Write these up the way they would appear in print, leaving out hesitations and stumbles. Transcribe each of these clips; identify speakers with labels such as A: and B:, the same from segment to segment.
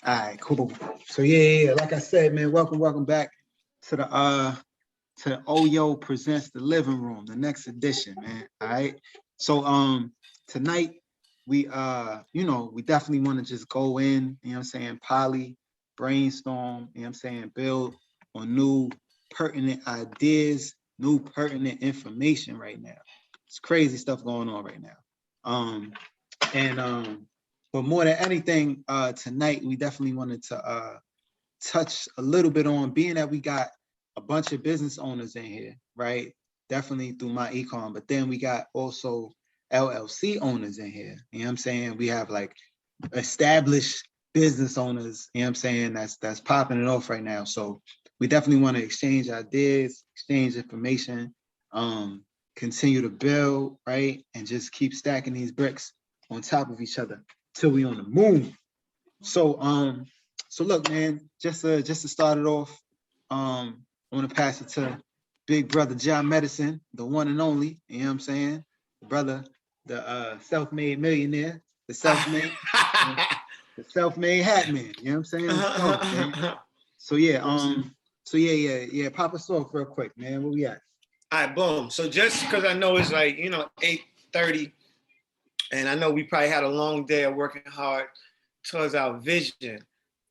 A: All right, cool. So yeah, like I said, man, welcome back to the O.Y.O presents the living room, the next edition, man. All right. So tonight we we definitely want to just go in, you know what I'm saying, poly, brainstorm, you know what I'm saying, build on new pertinent ideas, new pertinent information right now. It's crazy stuff going on right now. But more than anything, tonight we definitely wanted to touch a little bit on, being that we got a bunch of business owners in here, right? Definitely through my econ, but then we got also LLC owners in here. You know what I'm saying? We have like established business owners, you know what I'm saying, that's popping it off right now. So we definitely want to exchange ideas, exchange information, continue to build, right? And just keep stacking these bricks on top of each other till we on the moon. So look, man, just to start it off, I want to pass it to big brother John Medicine, the one and only, you know what I'm saying? The brother, the self-made millionaire, the self-made hat man, you know what I'm saying? Let's go, man. So yeah, pop us off real quick, man. Where we at?
B: All right, boom. So just because I know it's like, 8:30, and I know we probably had a long day of working hard towards our vision,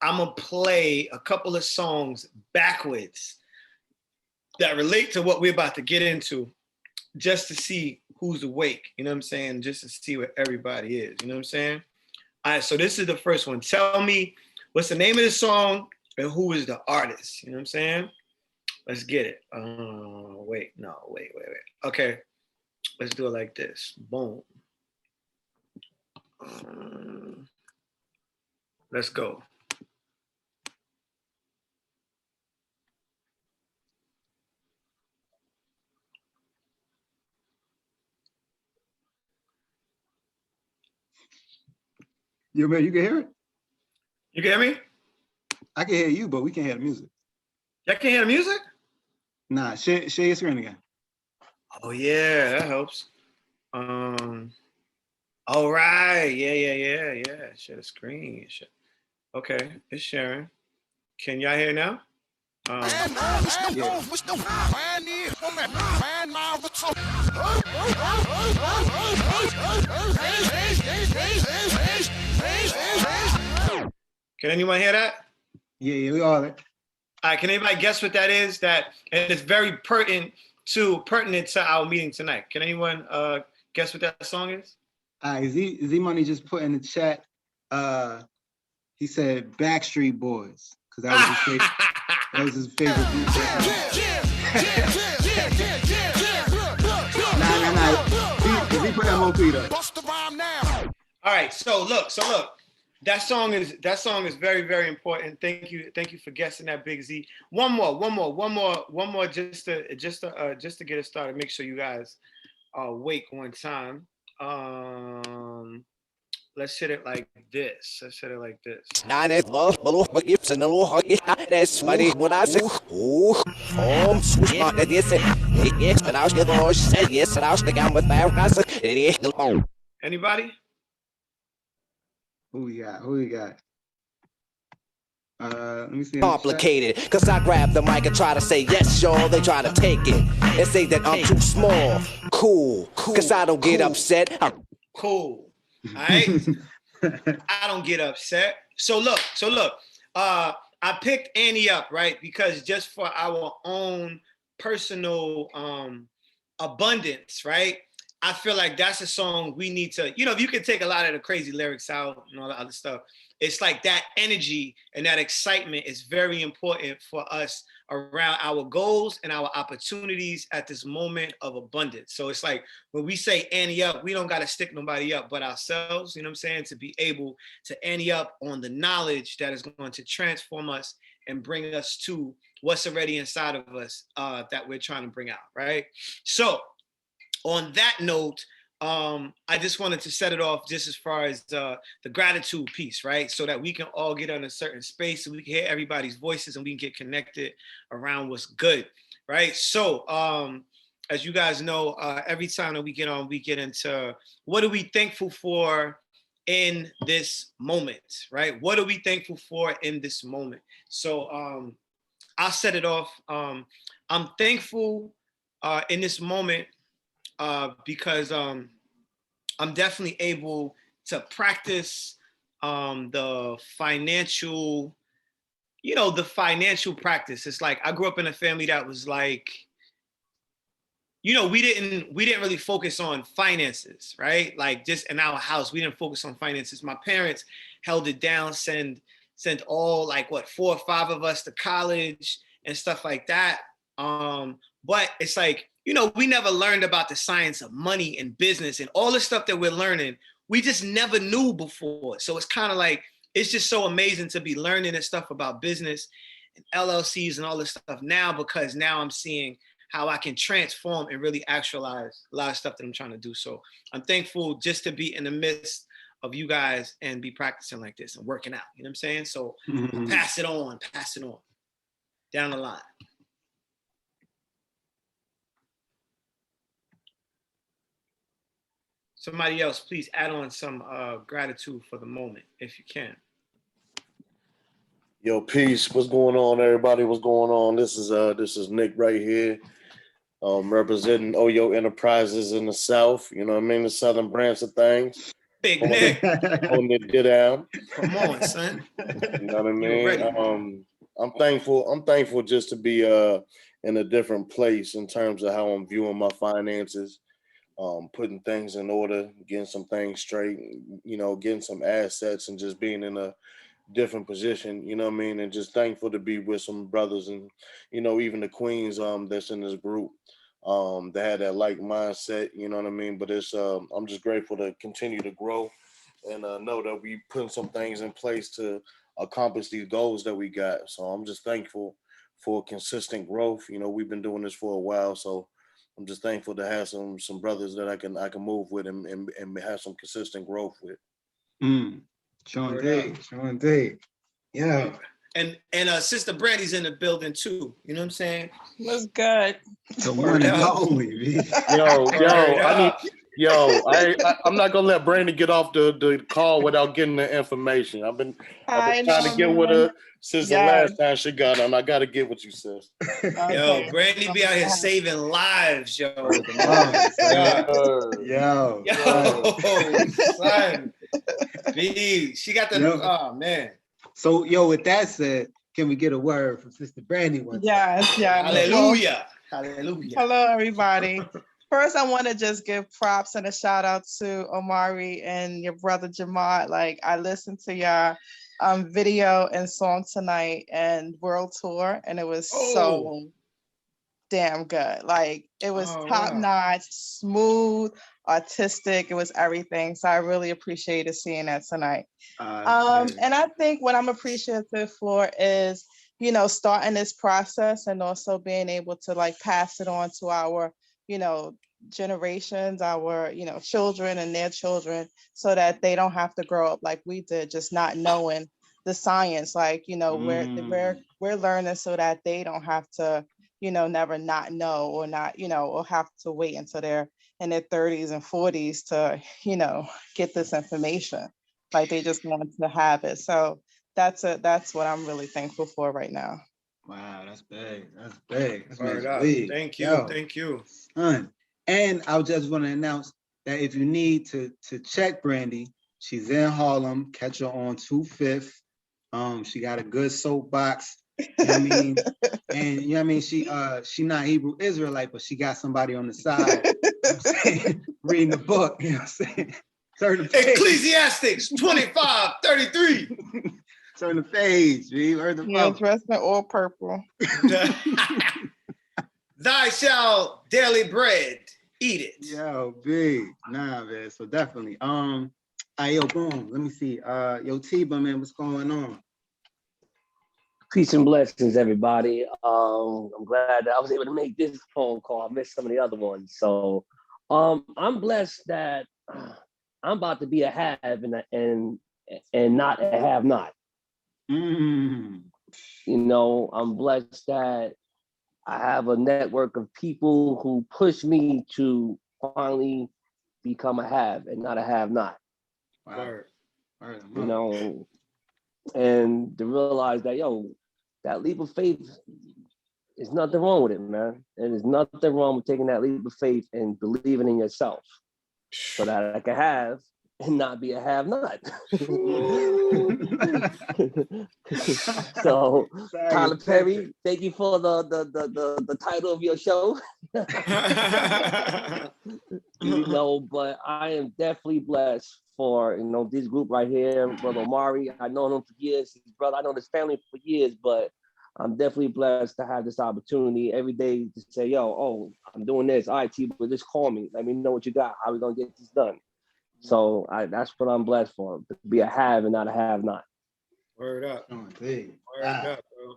B: I'm going to play a couple of songs backwards that relate to what we're about to get into, just to see who's awake, you know what I'm saying? Just to see where everybody is, you know what I'm saying? All right, so this is the first one. Tell me what's the name of the song and who is the artist, you know what I'm saying? Let's get it. Wait. Okay, let's do it like this. Boom. Let's go.
A: Yo, man, you can hear it?
B: You can hear me?
A: I can hear you, but we can't hear the music.
B: Y'all can't hear the music?
A: Nah, share your screen again.
B: Oh yeah, that helps. All right. Yeah. Share the screen. Okay, it's sharing. Can y'all hear now?
A: Yeah.
B: Can anyone hear that?
A: Yeah, we all right.
B: All right, can anybody guess what that is? And it's very pertinent to our meeting tonight. Can anyone guess what that song is?
A: All right, Z Money just put in the chat. He said Backstreet Boys, because that was his favorite. That was his favorite group. Nah. He put that on Twitter.
B: All right, so look. That song is very, very important. Thank you for guessing that, Big Z. One more, just to get it started. Make sure you guys are awake one time. Let's hit it like this.
C: That's funny when I say,
B: Anybody?
A: Who we got? Let me see.
C: Complicated, cause I grab the mic and try to say yes, y'all. They try to take it and say that I'm too small. Cool. Cause I don't get upset.
B: Cool. All right. I don't get upset. So look. I picked Annie Up, right? Because just for our own personal abundance, right? I feel like that's a song we need to, if you can take a lot of the crazy lyrics out and all that other stuff, it's like that energy and that excitement is very important for us around our goals and our opportunities at this moment of abundance. So it's like when we say Annie Up, we don't got to stick nobody up but ourselves, you know what I'm saying? To be able to Annie up on the knowledge that is going to transform us and bring us to what's already inside of us that we're trying to bring out, right? So on that note, I just wanted to set it off just as far as the gratitude piece, right? So that we can all get on a certain space and we can hear everybody's voices and we can get connected around what's good, right? So as you guys know, every time that we get on, we get into what are we thankful for in this moment, right? What are we thankful for in this moment? So I'll set it off. I'm thankful in this moment because I'm definitely able to practice the financial, the financial practice. It's like I grew up in a family that was like, we didn't really focus on finances, right? Like just in our house, we didn't focus on finances. My parents held it down, sent all like 4 or 5 of us to college and stuff like that. But it's like, we never learned about the science of money and business and all the stuff that we're learning. We just never knew before. So it's kind of like, it's just so amazing to be learning this stuff about business and LLCs and all this stuff now, because now I'm seeing how I can transform and really actualize a lot of stuff that I'm trying to do. So I'm thankful just to be in the midst of you guys and be practicing like this and working out. You know what I'm saying? So pass it on down the line. Somebody else, please add on some gratitude for the moment, if you can.
D: Yo, peace. What's going on, everybody? What's going on? This is Nick right here, representing O.Y.O Enterprises in the South. You know what I mean? The Southern branch of things.
B: Big Nick.
D: Holding it down.
B: Come on, son.
D: You know what I mean? I'm thankful just to be in a different place in terms of how I'm viewing my finances, putting things in order, getting some things straight, getting some assets and just being in a different position, you know what I mean? And just thankful to be with some brothers and, even the queens that's in this group that had that like mindset, you know what I mean? But it's I'm just grateful to continue to grow and know that we putting some things in place to accomplish these goals that we got. So I'm just thankful for consistent growth. We've been doing this for a while, so I'm just thankful to have some brothers that I can move with and have some consistent growth with.
A: Sean Day. Yeah.
B: And Sister Brandy's in the building too. You know what I'm saying?
E: What's good?
A: The one and only.
D: I'm not gonna let Brandy get off the call without getting the information. I've been trying to get with her since the last time she got on. I gotta get what you said.
E: Okay.
B: Yo, Brandy be out here saving lives, yo.
A: Yo,
B: son. She got the oh man.
A: So with that said, can we get a word from Sister Brandy one time?
E: Yes.
B: Hallelujah.
E: Hello, everybody. First, I want to just give props and a shout out to Omari and your brother Jamad. Like, I listened to your video and song tonight and world tour, and it was so damn good. Like, it was top notch, smooth, artistic. It was everything. So I really appreciated seeing that tonight. And I think what I'm appreciative for is, starting this process and also being able to like pass it on to our generations, our children and their children, so that they don't have to grow up like we did, just not knowing the science. Like we're learning so that they don't have to never not know or not or have to wait until they're in their 30s and 40s to get this information. Like they just want to have it. So that's what I'm really thankful for right now.
A: Wow, that's big. That's big. That's
B: big. Thank you.
A: Son. And I just want to announce that if you need to check Brandy, she's in Harlem. Catch her on 25th. She got a good soapbox. You know what I mean? And you know what I mean? She not Hebrew Israelite, but she got somebody on the side, reading the book, you know what I'm saying? Turn the page.
B: Ecclesiastics 25:33.
A: Turn the page, you heard the book.
E: Dressed in all purple.
B: Thy shall daily bread eat it.
A: Yo, big. Nah, man. So definitely. Yo, boom. Let me see. Yo, T-Ba, man, what's going on?
F: Peace and blessings, everybody. I'm glad that I was able to make this phone call. I missed some of the other ones. So I'm blessed that I'm about to be a have and not a have not. I'm blessed that I have a network of people who push me to finally become a have and not a have not.
A: Wow.
F: You know, and to realize that, yo, that leap of faith, there's nothing wrong with it, man. And there's nothing wrong with taking that leap of faith and believing in yourself so that I can have and not be a have-not. So, Tyler Perry, thank you for the title of your show. You know, but I am definitely blessed for, you know, this group right here, Brother Omari. I know him for years, his brother. I know his family for years, but I'm definitely blessed to have this opportunity every day to say, yo, oh, I'm doing this. All right, T, but just call me. Let me know what you got. How we gonna get this done? So that's what I'm blessed for, to be a have and not a have not.
B: Word up.
A: Oh, dude.
B: Word up, bro.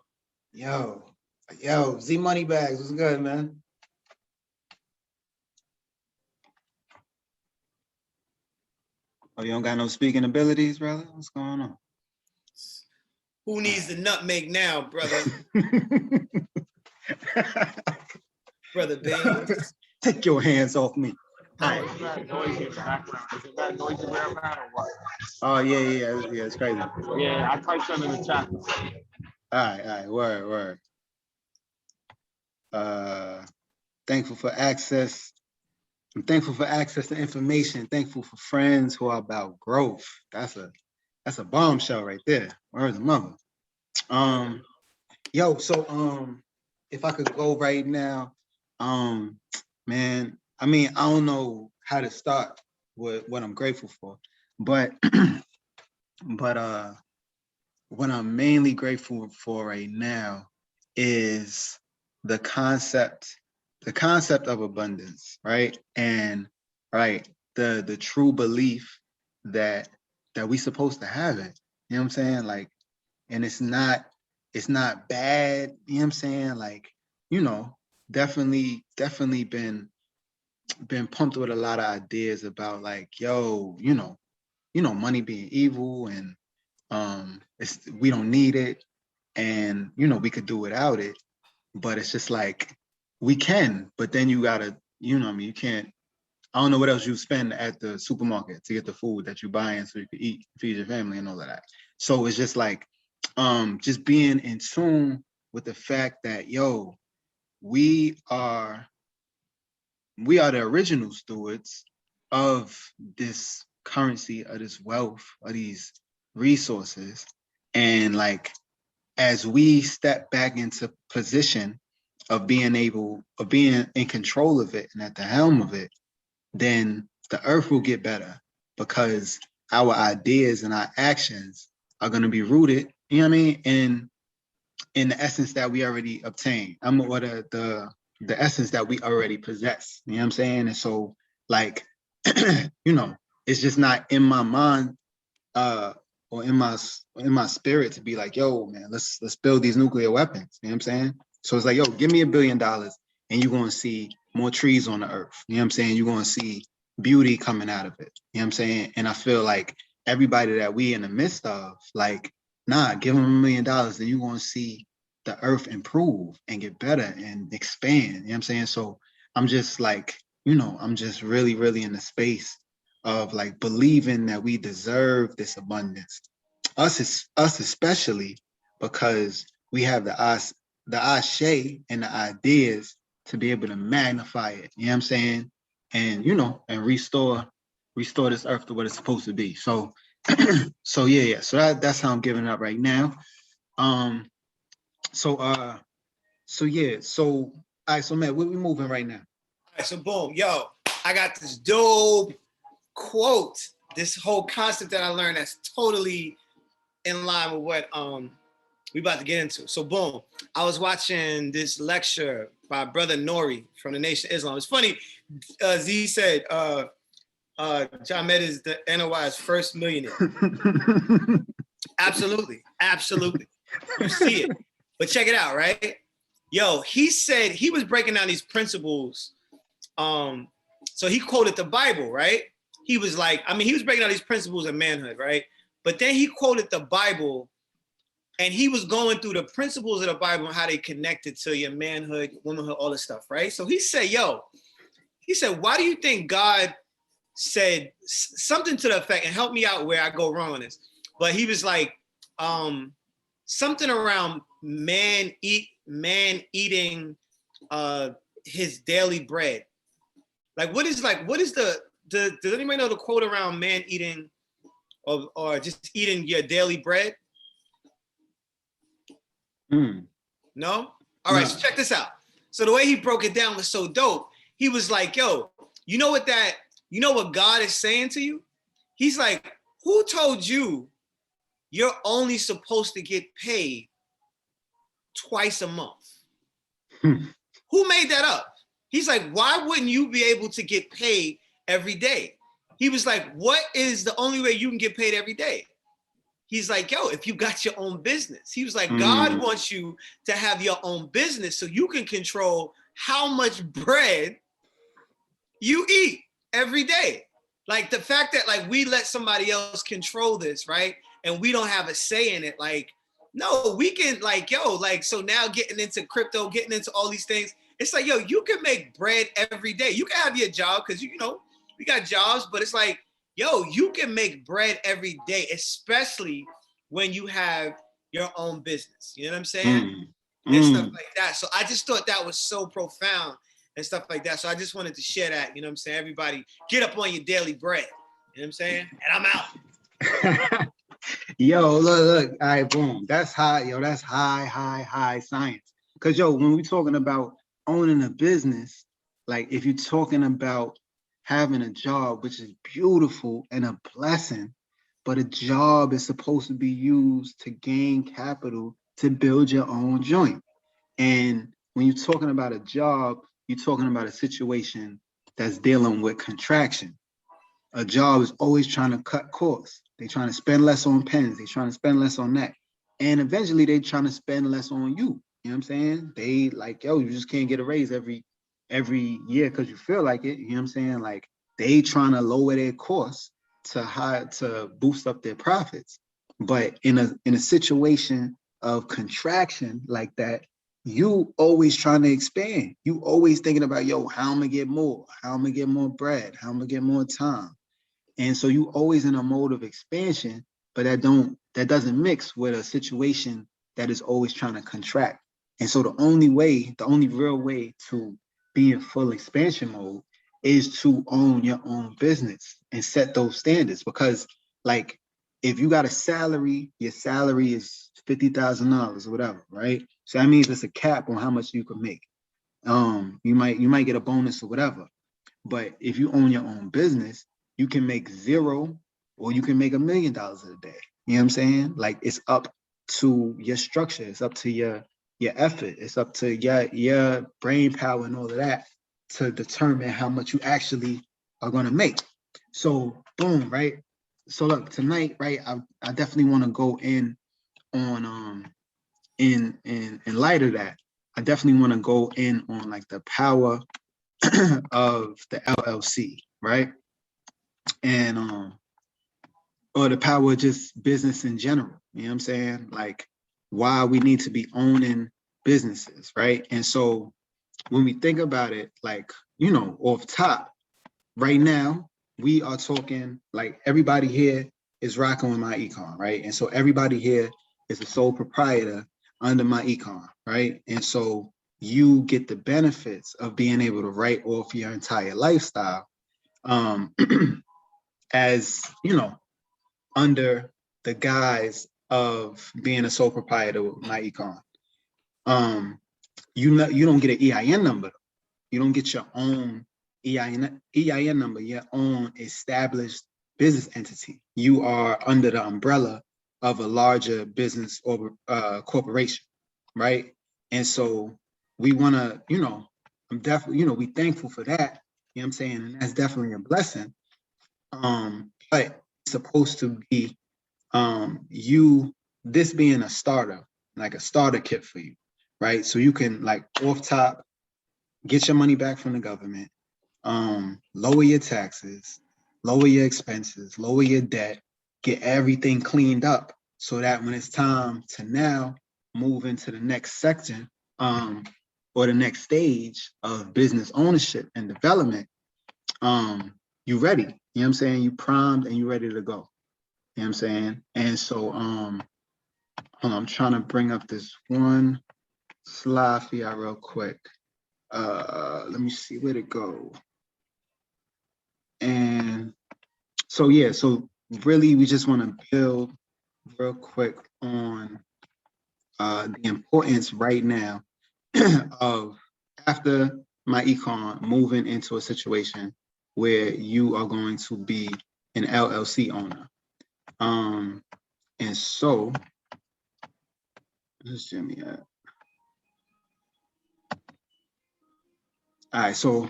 A: Yo, Z Money Bags, what's good, man? Oh, you don't got no speaking abilities, brother? What's going on?
B: Who needs the nutmeg now, brother? Brother Baines.
A: Take your hands off me.
G: It's that noisy in the background. Is it that noisy where I'm at or what?
A: Oh, yeah, it's crazy.
G: Yeah, I typed that in the chat.
A: All right, word. Thankful for access. I'm thankful for access to information. Thankful for friends who are about growth. That's a bombshell right there. Where's the mother? Yo, so if I could go right now, man, I mean, I don't know how to start with what I'm grateful for, but what I'm mainly grateful for right now is the concept of abundance, right? And right, the true belief that we supposed to have it. You know what I'm saying? Like, and it's not bad, you know what I'm saying? Like, you know, definitely been pumped with a lot of ideas about like, yo, you know, money being evil and we don't need it, and you know, we could do without it, but it's just like we can, but then you gotta, you know what I mean, you can't, I don't know what else you spend at the supermarket to get the food that you buying so you can eat, feed your family and all of that. So it's just like just being in tune with the fact that, yo, we are the original stewards of this currency, of this wealth, of these resources. And like, as we step back into position of being in control of it and at the helm of it, then the earth will get better, because our ideas and our actions are going to be rooted, you know what I mean, in the essence that we already obtained. The essence that we already possess. You know what I'm saying? And so, like, you know, it's just not in my mind or in my spirit to be like, yo, man, let's build these nuclear weapons. You know what I'm saying? So it's like, yo, give me $1 billion and you're going to see more trees on the earth. You know what I'm saying? You're going to see beauty coming out of it. You know what I'm saying? And I feel like everybody that we in the midst of, like, nah, give them $1 million, then you're going to see the earth improve and get better and expand. You know what I'm saying? So I'm just like, you know, I'm just really, really in the space of like believing that we deserve this abundance. Us especially, because we have the ashe and the ideas to be able to magnify it. You know what I'm saying? And you know, and restore this earth to what it's supposed to be. So so yeah. So that's how I'm giving up right now. So yeah. So all right. So Matt, where we moving right now?
B: All right, so boom, yo, I got this dope quote, this whole concept that I learned that's totally in line with what we about to get into. So boom, I was watching this lecture by Brother Nori from the Nation of Islam. It's funny, Z said John Med is the NOI's first millionaire. Absolutely. You see it. But check it out, right? Yo, he said he was breaking down these principles. So he quoted the Bible, right? He was like, I mean, he was breaking down these principles of manhood, right? But then he quoted the Bible, and he was going through the principles of the Bible and how they connected to your manhood, womanhood, all this stuff, right? So he said, why do you think God said something to the effect, and help me out where I go wrong on this, but he was like, something around man eating his daily bread. Like, what is the does anybody know the quote around man eating or just eating your daily bread? No? All right, so check this out. So the way he broke it down was so dope. He was like, yo, you know what God is saying to you? He's like, who told you you're only supposed to get paid twice a month? Who made that up? He's like, why wouldn't you be able to get paid every day? He was like, what is the only way you can get paid every day? He's like, yo, if you got your own business. He was like, God wants you to have your own business so you can control how much bread you eat every day. Like the fact that like we let somebody else control this, right? And we don't have a say in it. Like, no, we can like, yo, like, so now getting into crypto, getting into all these things, it's like, yo, you can make bread every day. You can have your job because, you know, we got jobs, but it's like, yo, you can make bread every day, especially when you have your own business. You know what I'm saying? And stuff like that. So I just thought that was so profound and stuff like that. So I just wanted to share that, you know what I'm saying? Everybody get up on your daily bread. You know what I'm saying? And I'm out.
A: Yo, look, all right, boom. That's high, yo, that's high science. Because, yo, when we're talking about owning a business, like if you're talking about having a job, which is beautiful and a blessing, but a job is supposed to be used to gain capital to build your own joint. And when you're talking about a job, you're talking about a situation that's dealing with contraction. A job is always trying to cut costs. They're trying to spend less on pens. They're trying to spend less on that. And eventually they're trying to spend less on you. You know what I'm saying? They like, yo, you just can't get a raise every year because you feel like it. You know what I'm saying? Like they trying to lower their costs to boost up their profits. But in a situation of contraction like that, you always trying to expand. You always thinking about, yo, how I'm gonna get more, how I'm gonna get more bread, how I'm gonna get more time. And so you always in a mode of expansion, but that doesn't mix with a situation that is always trying to contract. And so the only real way to be in full expansion mode is to own your own business and set those standards. Because like if you got a salary, your salary is $50,000 or whatever, right? So that means it's a cap on how much you can make. You might get a bonus or whatever. But if you own your own business, you can make zero or you can make $1 million a day. You know what I'm saying? Like it's up to your structure, it's up to your effort, it's up to your brain power and all of that to determine how much you actually are gonna make. So boom, right? So look, tonight, right? I definitely want to go in on in light of that. I definitely want to go in on like the power of the LLC, right? And or the power of just business in general. You know what I'm saying? Like why we need to be owning businesses, right? And so when we think about it, like, you know, off top, right now, we are talking like everybody here is rocking with my econ, right? And so everybody here is a sole proprietor under my econ, right? And so you get the benefits of being able to write off your entire lifestyle as, you know, under the guise of being a sole proprietor with my econ. You don't get an EIN number. You don't get your own EIN number, your own established business entity. You are under the umbrella of a larger business or corporation, right? And so we want to, you know, I'm definitely, you know, we thankful for that. You know what I'm saying? And that's definitely a blessing. But it's supposed to be this being a starter, like a starter kit for you, right? So you can like off top, get your money back from the government, lower your taxes, lower your expenses, lower your debt, get everything cleaned up so that when it's time to now move into the next section or the next stage of business ownership and development, you ready. You know what I'm saying? You primed and you ready to go. You know what I'm saying? And so hold on, I'm trying to bring up this one slide for y'all real quick. Let me see where'd it go. And so yeah, so really we just want to build real quick on the importance right now of, after my econ, moving into a situation where you are going to be an LLC owner. And so let's Jimmy at. All right, so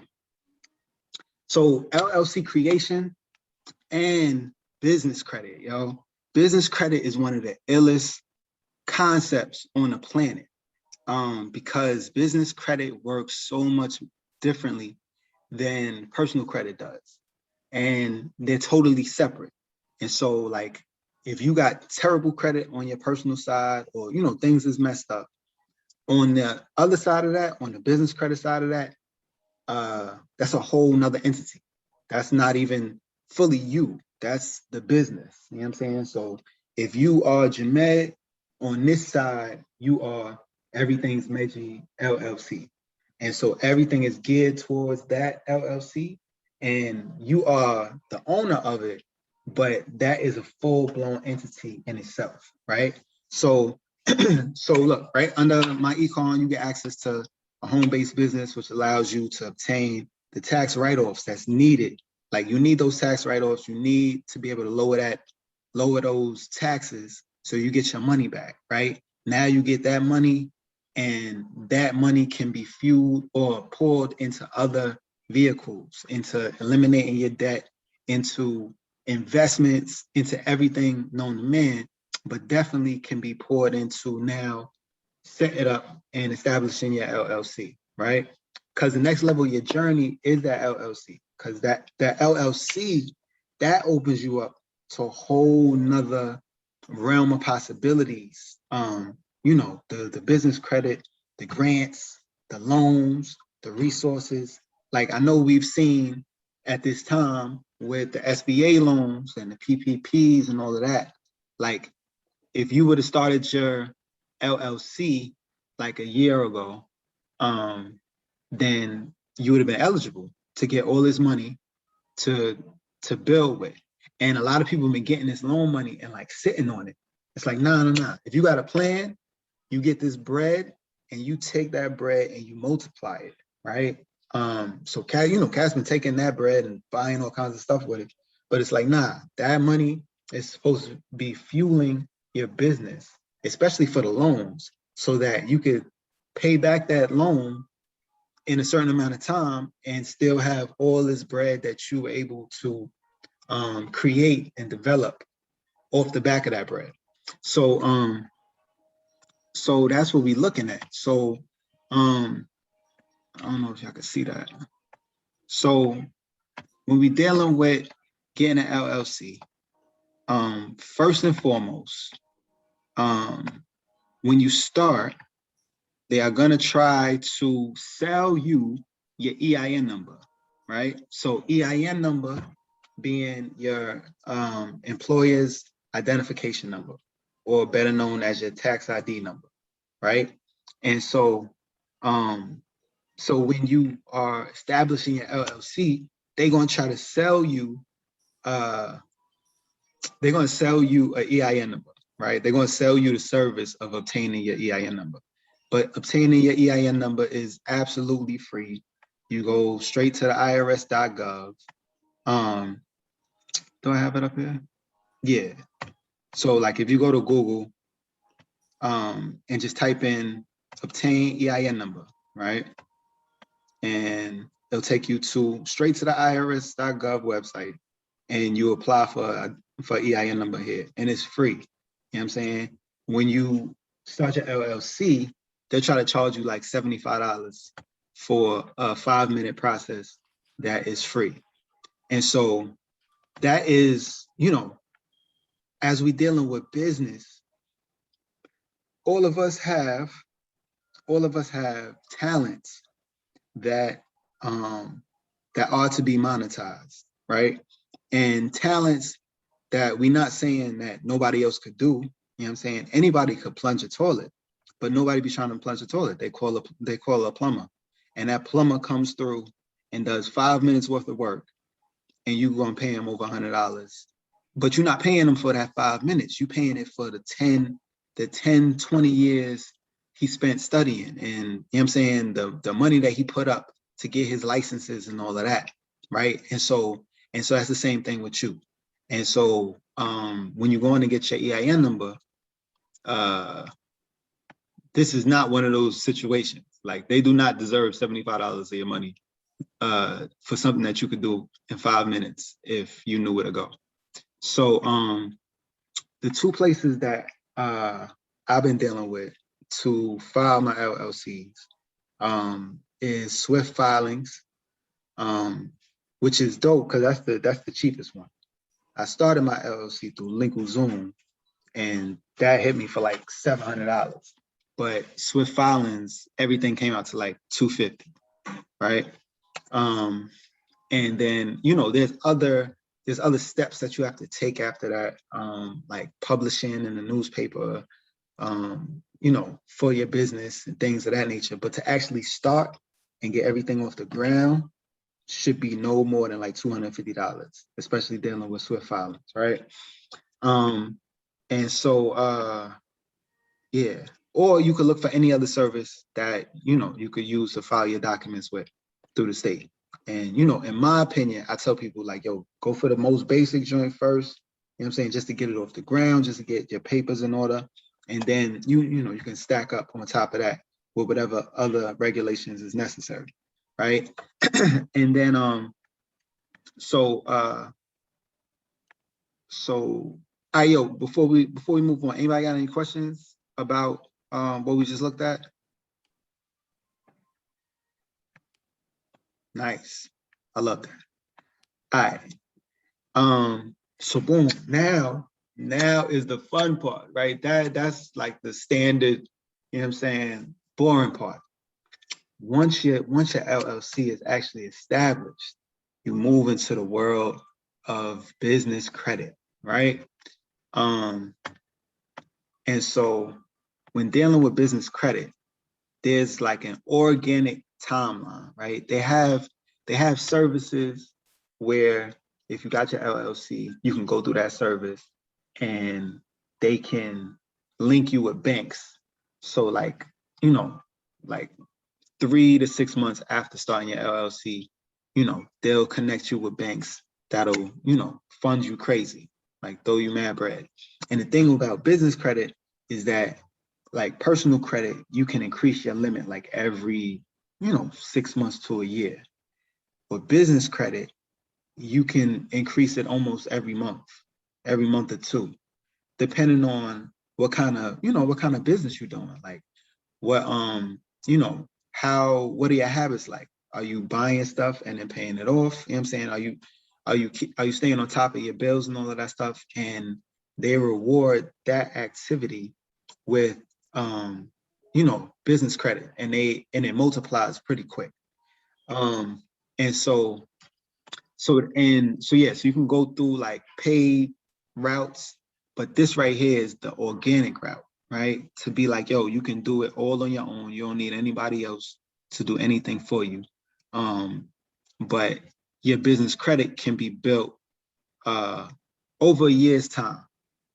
A: LLC creation and business credit, yo. Business credit is one of the illest concepts on the planet, because business credit works so much differently than personal credit does, and they're totally separate. And so, like, if you got terrible credit on your personal side, or things is messed up, on the other side of that, on the business credit side of that, that's a whole nother entity. That's not even fully you. That's the business. You know what I'm saying? So if you are Jamed, on this side, you are Everything's Meji LLC. And so everything is geared towards that LLC, and you are the owner of it, but that is a full-blown entity in itself, right? So, so look, right under my econ, you get access to a home-based business, which allows you to obtain the tax write-offs that's needed. Like, you need those tax write-offs. You need to be able to lower those taxes so you get your money back, right? Now you get that money, and that money can be fueled or poured into other vehicles, into eliminating your debt, into investments, into everything known to man, but definitely can be poured into now set it up and establishing your LLC, right? Because the next level of your journey is that LLC, because that LLC, that opens you up to a whole nother realm of possibilities. The business credit, the grants, the loans, the resources. Like, I know we've seen at this time with the SBA loans and the PPPs and all of that, like, if you would have started your LLC like a year ago, then you would have been eligible to get all this money to build with. And a lot of people have been getting this loan money and like sitting on it. It's like, nah. If you got a plan, you get this bread and you take that bread and you multiply it, right? So Cat's been taking that bread and buying all kinds of stuff with it. But it's like, nah, that money is supposed to be fueling your business, especially for the loans, so that you could pay back that loan in a certain amount of time and still have all this bread that you were able to create and develop off the back of that bread. So so that's what we're looking at. So I don't know if y'all can see that. So when we're dealing with getting an LLC, first and foremost, when you start, they are going to try to sell you your EIN number, right? So EIN number being your employer's identification number, or better known as your tax ID number, right? And so, so when you are establishing your LLC, they're going to try to sell you, they're going to sell you an EIN number, right? They're going to sell you the service of obtaining your EIN number. But obtaining your EIN number is absolutely free. You go straight to the irs.gov. Do I have it up here? Yeah. So like if you go to Google and just type in obtain EIN number, right? And it'll take you straight to the irs.gov website, and you apply for EIN number here, and it's free. You know what I'm saying? When you start your LLC, they'll try to charge you like $75 for a 5-minute process that is free. And so that is, as we dealing with business, all of us have talents that that are to be monetized. right? And talents that we're not saying that nobody else could do. You know what I'm saying? Anybody could plunge a toilet, but nobody be trying to plunge a toilet. They call a plumber, and that plumber comes through and does 5 minutes worth of work, and you gonna pay him over $100. But you're not paying him for that 5 minutes. You're paying it for the 10, 20 years he spent studying, and you know what I'm saying, the money that he put up to get his licenses and all of that, right? And so that's the same thing with you. And so when you go in and get your EIN number, this is not one of those situations. Like, they do not deserve $75 of your money for something that you could do in 5 minutes if you knew where to go. So the two places that I've been dealing with to file my LLCs is Swift Filings, which is dope because that's the cheapest one. I started my LLC through LinkedIn, and that hit me for like $700. But Swift Filings, everything came out to like $250, right? And then, you know, there's other steps that you have to take after that, like publishing in the newspaper, you know, for your business and things of that nature. But to actually start and get everything off the ground should be no more than like $250, especially dealing with Swift Filings, right? And so, yeah, or you could look for any other service that, you know, you could use to file your documents with through the state. And, you know, in my opinion, I tell people like, yo, go for the most basic joint first, you know what I'm saying, just to get it off the ground, just to get your papers in order. And then, you know, you can stack up on top of that with whatever other regulations is necessary, right? And then, so, yo, before we move on, anybody got any questions about what we just looked at? Nice. I love that. All right. So boom, now is the fun part, right? That's like the standard, you know what I'm saying, boring part. Once your LLC is actually established, you move into the world of business credit, right? And so when dealing with business credit, there's like an organic timeline, right? They have services where if you got your LLC, you can go through that service and they can link you with banks. So like, you know, like 3 to 6 months after starting your LLC, you know, they'll connect you with banks that'll, you know, fund you crazy, like throw you mad bread. And the thing about business credit is that, like personal credit, you can increase your limit like every, you know, 6 months to a year. But business credit, you can increase it almost every month or two, depending on what kind of business you're doing. Like what, you know, what are your habits like? Are you buying stuff and then paying it off? You know what I'm saying? Are you staying on top of your bills and all of that stuff? And they reward that activity with, you know, business credit, and it multiplies pretty quick. And so yeah, so you can go through like paid routes, but this right here is the organic route, right? To be like, yo, you can do it all on your own. You don't need anybody else to do anything for you. But your business credit can be built over a year's time.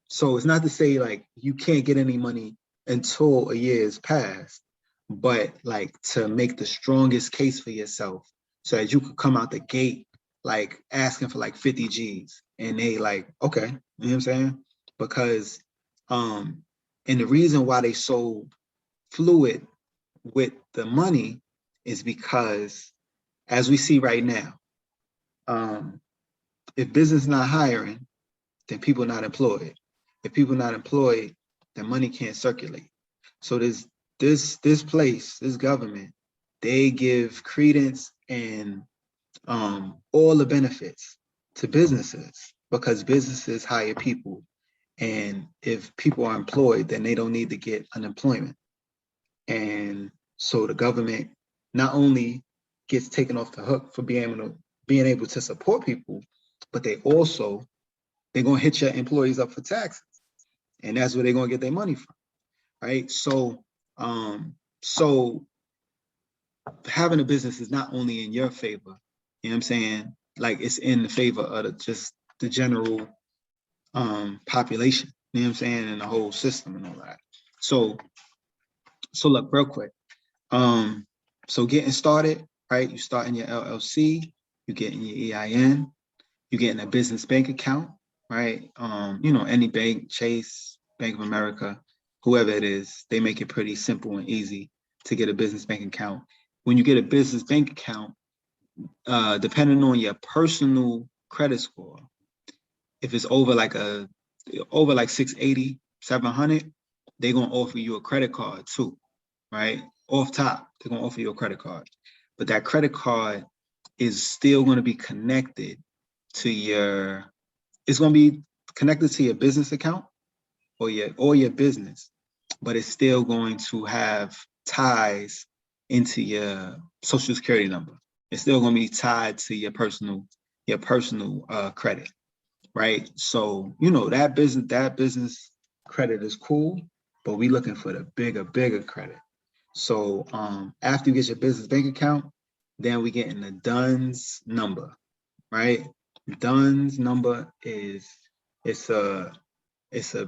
A: So it's not to say like you can't get any money until a year has passed, but like to make the strongest case for yourself so that you could come out the gate like asking for like 50 G's, and they like, okay, you know what I'm saying? Because and the reason why they so fluid with the money is because, as we see right now, if business not hiring, then people not employed. If people not employed, then money can't circulate. So this place, this government, they give credence and all the benefits to businesses because businesses hire people. And if people are employed, then they don't need to get unemployment. And so the government not only gets taken off the hook for being able to support people, but they're gonna hit your employees up for taxes, and that's where they're gonna get their money from, right? So so having a business is not only in your favor, you know what I'm saying? Like it's in the favor of just the general population, you know what I'm saying, and the whole system and all that. So look, real quick. So getting started, right? You starting your LLC, you getting your EIN, you getting a business bank account, right? Any bank, Chase, Bank of America, whoever it is, they make it pretty simple and easy to get a business bank account. When you get a business bank account, depending on your personal credit score, if it's over like 680, 700, they're gonna offer you a credit card too, right? Off top, they're gonna offer you a credit card, but that credit card is still gonna be connected to your. It's gonna be connected to your business account or your business, but it's still going to have ties into your social security number. It's still gonna be tied to your personal credit, right? So that business credit is cool, but we looking for the bigger credit. So after you get your business bank account, then we get in the DUNS number, right? DUNS number it's a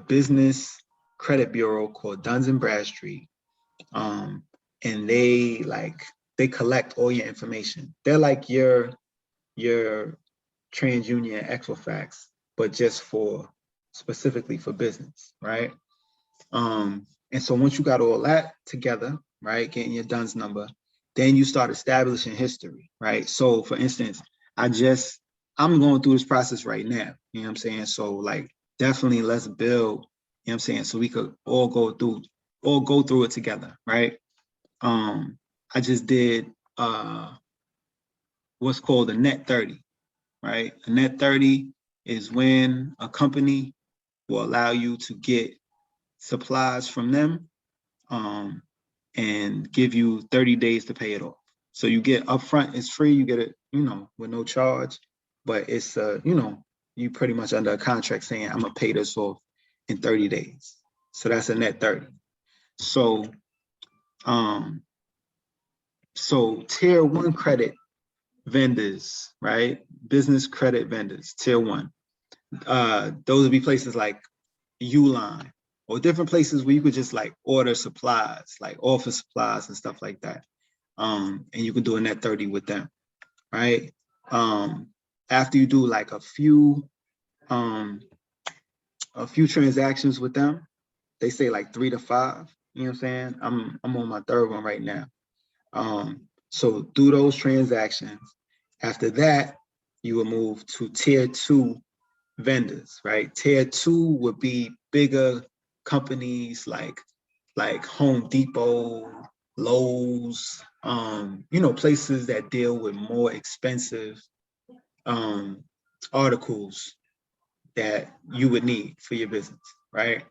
A: business credit bureau called Duns and Bradstreet, and they collect all your information. They're like your TransUnion Equifax, but just specifically for business, right? And so once you got all that together, right, getting your DUNS number, then you start establishing history, right? So for instance, I'm going through this process right now, you know what I'm saying? So like definitely let's build, you know what I'm saying, so we could all go through it together, right? I just did what's called a net 30, right? A net 30 is when a company will allow you to get supplies from them and give you 30 days to pay it off. So you get upfront, it's free, you get it, with no charge, but it's, you pretty much under a contract saying, I'm gonna pay this off in 30 days. So that's a net 30. So, tier 1 credit vendors, right? Business credit vendors, tier 1. Those would be places like Uline or different places where you could just like order supplies, like office supplies and stuff like that. And you can do a net 30 with them, right? After you do like a few transactions with them, they say like 3 to 5, you know what I'm saying? I'm on my 3rd one right now. So do those transactions. After that, you will move to tier 2 vendors, right? Tier 2 would be bigger companies like Home Depot, Lowe's, places that deal with more expensive articles that you would need for your business, right?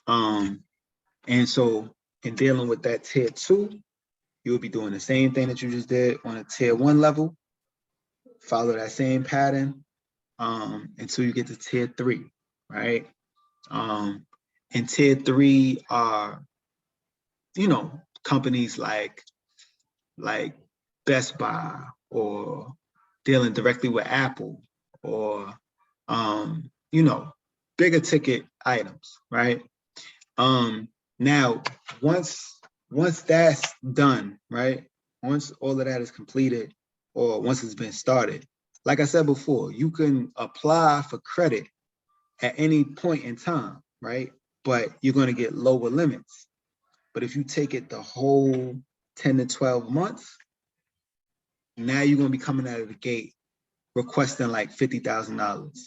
A: And so in dealing with that tier 2, you will be doing the same thing that you just did on a tier 1 level. Follow that same pattern until you get to tier 3, right? And tier 3 are, companies like Best Buy or dealing directly with Apple or, bigger ticket items, right? Now, once that's done, right? Once all of that is completed or once it's been started, like I said before, you can apply for credit at any point in time, right? But you're going to get lower limits. But if you take it the whole 10 to 12 months, now you're going to be coming out of the gate requesting like $50,000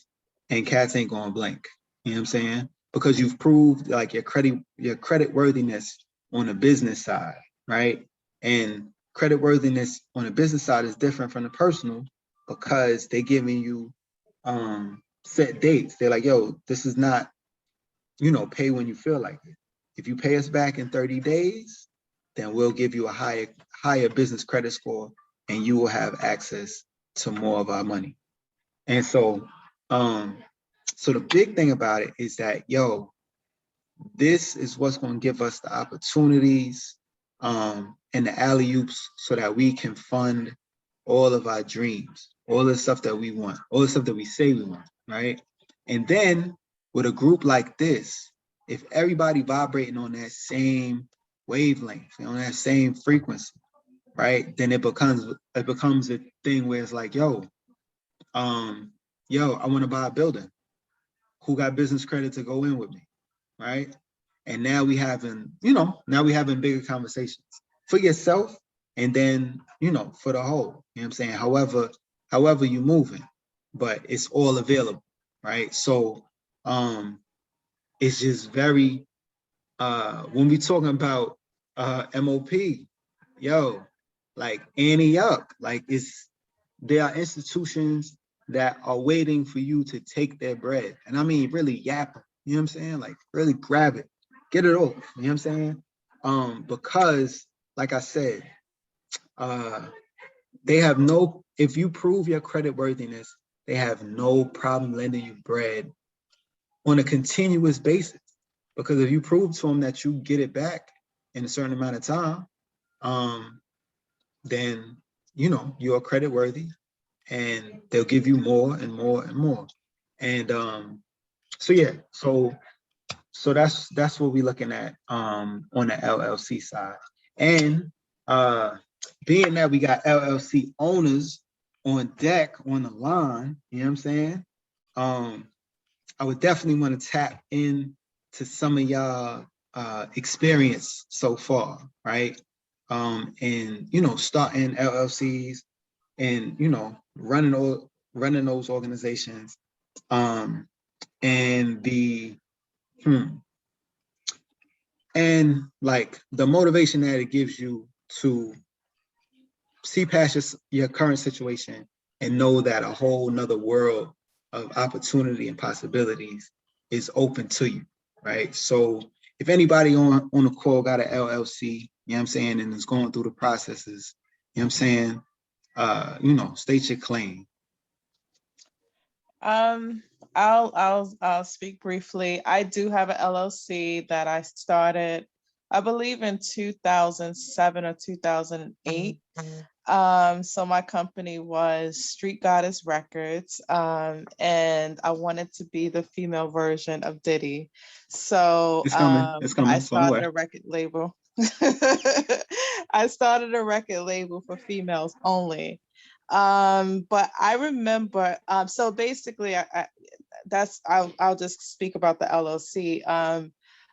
A: and cats ain't going to blink. You know what I'm saying? Because you've proved like your credit worthiness on the business side, right? And credit worthiness on the business side is different from the personal because they're giving you set dates. They're like, yo, this is not, pay when you feel like it. If you pay us back in 30 days, then we'll give you a higher business credit score and you will have access to more of our money. And so So the big thing about it is that, yo, this is what's going to give us the opportunities and the alley-oops so that we can fund all of our dreams, all the stuff that we want, all the stuff that we say we want, right? And then with a group like this, if everybody vibrating on that same wavelength, on that same frequency, right? Then it becomes a thing where it's like, yo, I want to buy a building. Who got business credit to go in with me, right? And now we having bigger conversations for yourself, and then for the whole. You know what I'm saying? However you moving, but it's all available, right? So it's just very when we talking about MOP, yo, like Annie up, like there are institutions that are waiting for you to take their bread. And I mean really yap it, you know what I'm saying? Like really grab it, get it off, you know what I'm saying? Because like I said, they have no, if you prove your credit worthiness, they have no problem lending you bread on a continuous basis. Because if you prove to them that you get it back in a certain amount of time, then you're credit worthy, and they'll give you more and more and more. And so that's what we're looking at on the LLC side. And being that we got LLC owners on deck on the line, you know what I'm saying? I would definitely want to tap in to some of y'all experience so far, right? And starting LLCs and running those organizations, and and like the motivation that it gives you to see past your current situation and know that a whole nother world of opportunity and possibilities is open to you, right? So if anybody on the call got an LLC, you know what I'm saying, and is going through the processes, you know what I'm saying, state your claim.
E: I'll speak briefly. I do have an LLC that I started, I believe in 2007 or 2008. So my company was Street Goddess Records, and I wanted to be the female version of Diddy. So
A: It's coming. It's coming.
E: I
A: It's on the
E: started
A: way.
E: a record label. I started a record label for females only. But I remember, so basically, I'll just speak about the LLC.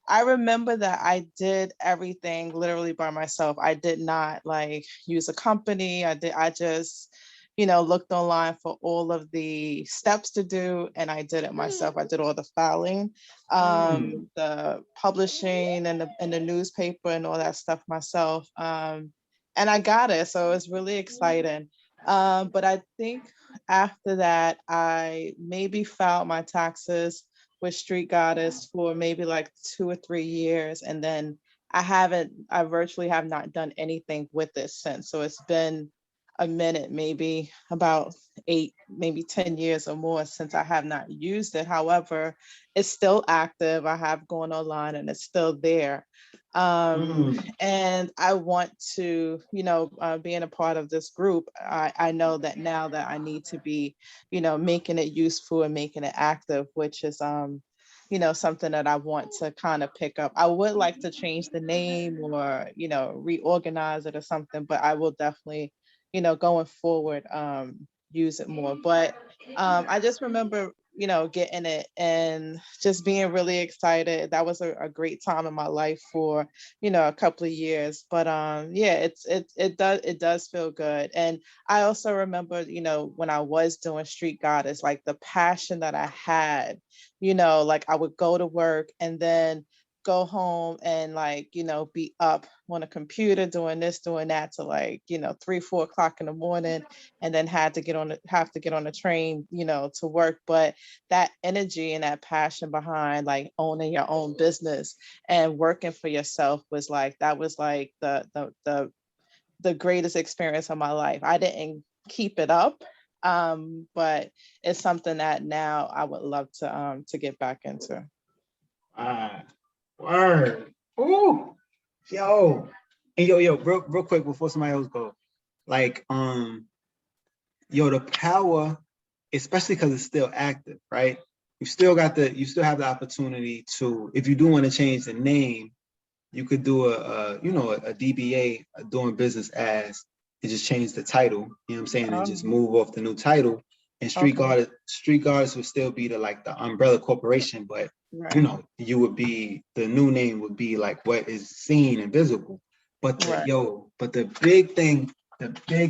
E: I remember that I did everything literally by myself. I did not like use a company. I just, looked online for all of the steps to do, and I did it myself. I did all the filing, the publishing, and the newspaper and all that stuff myself. And I got it, so it was really exciting. But I think after that, I maybe filed my taxes with Street Goddess for maybe like 2 or 3 years. And then I virtually have not done anything with it since. So it's been a minute, maybe about 8, maybe 10 years or more since I have not used it. However, it's still active. I have gone online and it's still there. And I want to, being a part of this group, I know that now that I need to be, making it useful and making it active, which is, something that I want to kind of pick up. I would like to change the name or, reorganize it or something, but I will definitely, going forward, use it more. But I just remember, getting it and just being really excited. That was a great time in my life for, a couple of years. But yeah, it does feel good. And I also remember, when I was doing Street Goddess, like the passion that I had, like I would go to work and then go home and like, be up on a computer doing this, doing that to like, 3, 4 o'clock in the morning, and then have to get on the train, to work. But that energy and that passion behind like owning your own business and working for yourself was like, that was like the greatest experience of my life. I didn't keep it up But it's something that now I would love to get back into.
A: Word. Ooh. Yo. And yo, real quick before somebody else go. Like, yo, the power, especially because it's still active, right? You still have the opportunity to, if you do want to change the name, you could do a DBA, doing business as, and just change the title, you know what I'm saying, and just move off the new title. And Street Guards would still be the umbrella corporation, but
E: Right.
A: you would be, the new name would be like what is seen and visible. But
E: Right.
A: the big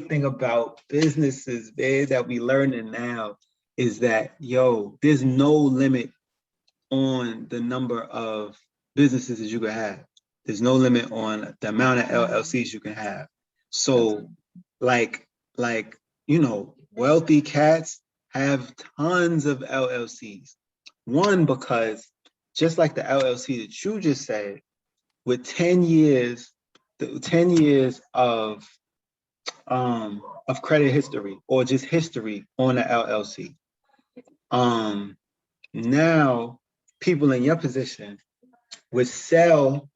A: thing about businesses, man, that we learning now is that, there's no limit on the number of businesses that you can have. There's no limit on the amount of LLCs you can have. So like, wealthy cats have tons of LLCs. One, because just like the LLC that you just said, with 10 years, the 10 years of credit history or just history on the LLC. Now people in your position would sell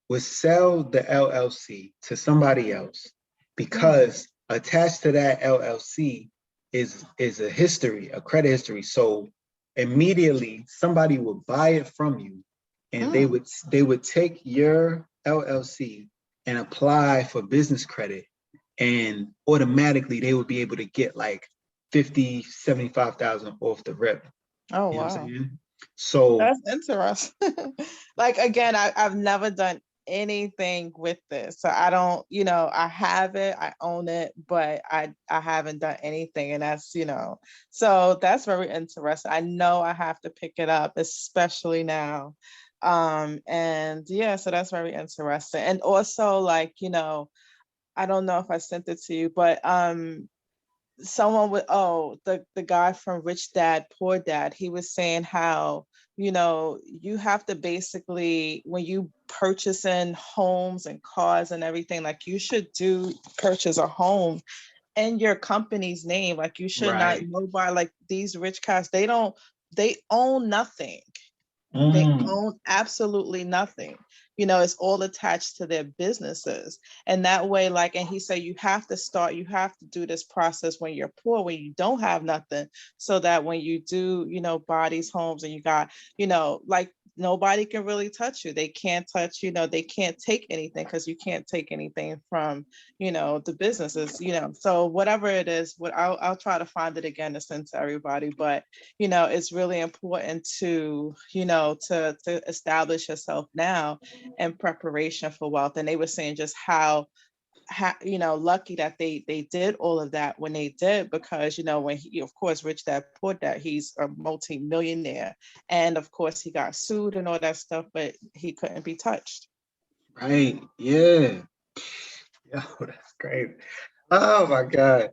A: the LLC to somebody else, because attached to that LLC is a history, a credit history. So immediately somebody would buy it from you, and they would take your LLC and apply for business credit, and automatically they would be able to get like 50, 75,000 off the rip.
E: Oh,
A: You know what I'm
E: wow.
A: saying? So
E: That's interesting. Like, again, I've never done anything with this. So I don't, I have it, I own it, but I haven't done anything. And that's, so that's very interesting. I know I have to pick it up, especially now. And yeah, so that's very interesting. And also, like, I don't know if I sent it to you, but someone with the guy from Rich Dad Poor Dad, he was saying how you have to basically, when you purchase in homes and cars and everything, like you should purchase a home in your company's name. Like you should not, nobody, like these rich cats, they own nothing. They own absolutely nothing. It's all attached to their businesses. And that way, like, and he said, you have to do this process when you're poor, when you don't have nothing, so that when you do, buy these homes and you got, like, nobody can really touch you. They can't touch, they can't take anything, because you can't take anything from, the businesses, so whatever it is, I'll try to find it again to send to everybody. But it's really important to, to establish yourself now in preparation for wealth. And they were saying just how lucky that they did all of that when they did, because when he, of course, Rich Dad Poor Dad, he's a multi-millionaire, and of course he got sued and all that stuff, but he couldn't be touched.
A: Right. Yeah. Yo, that's great. Oh my God.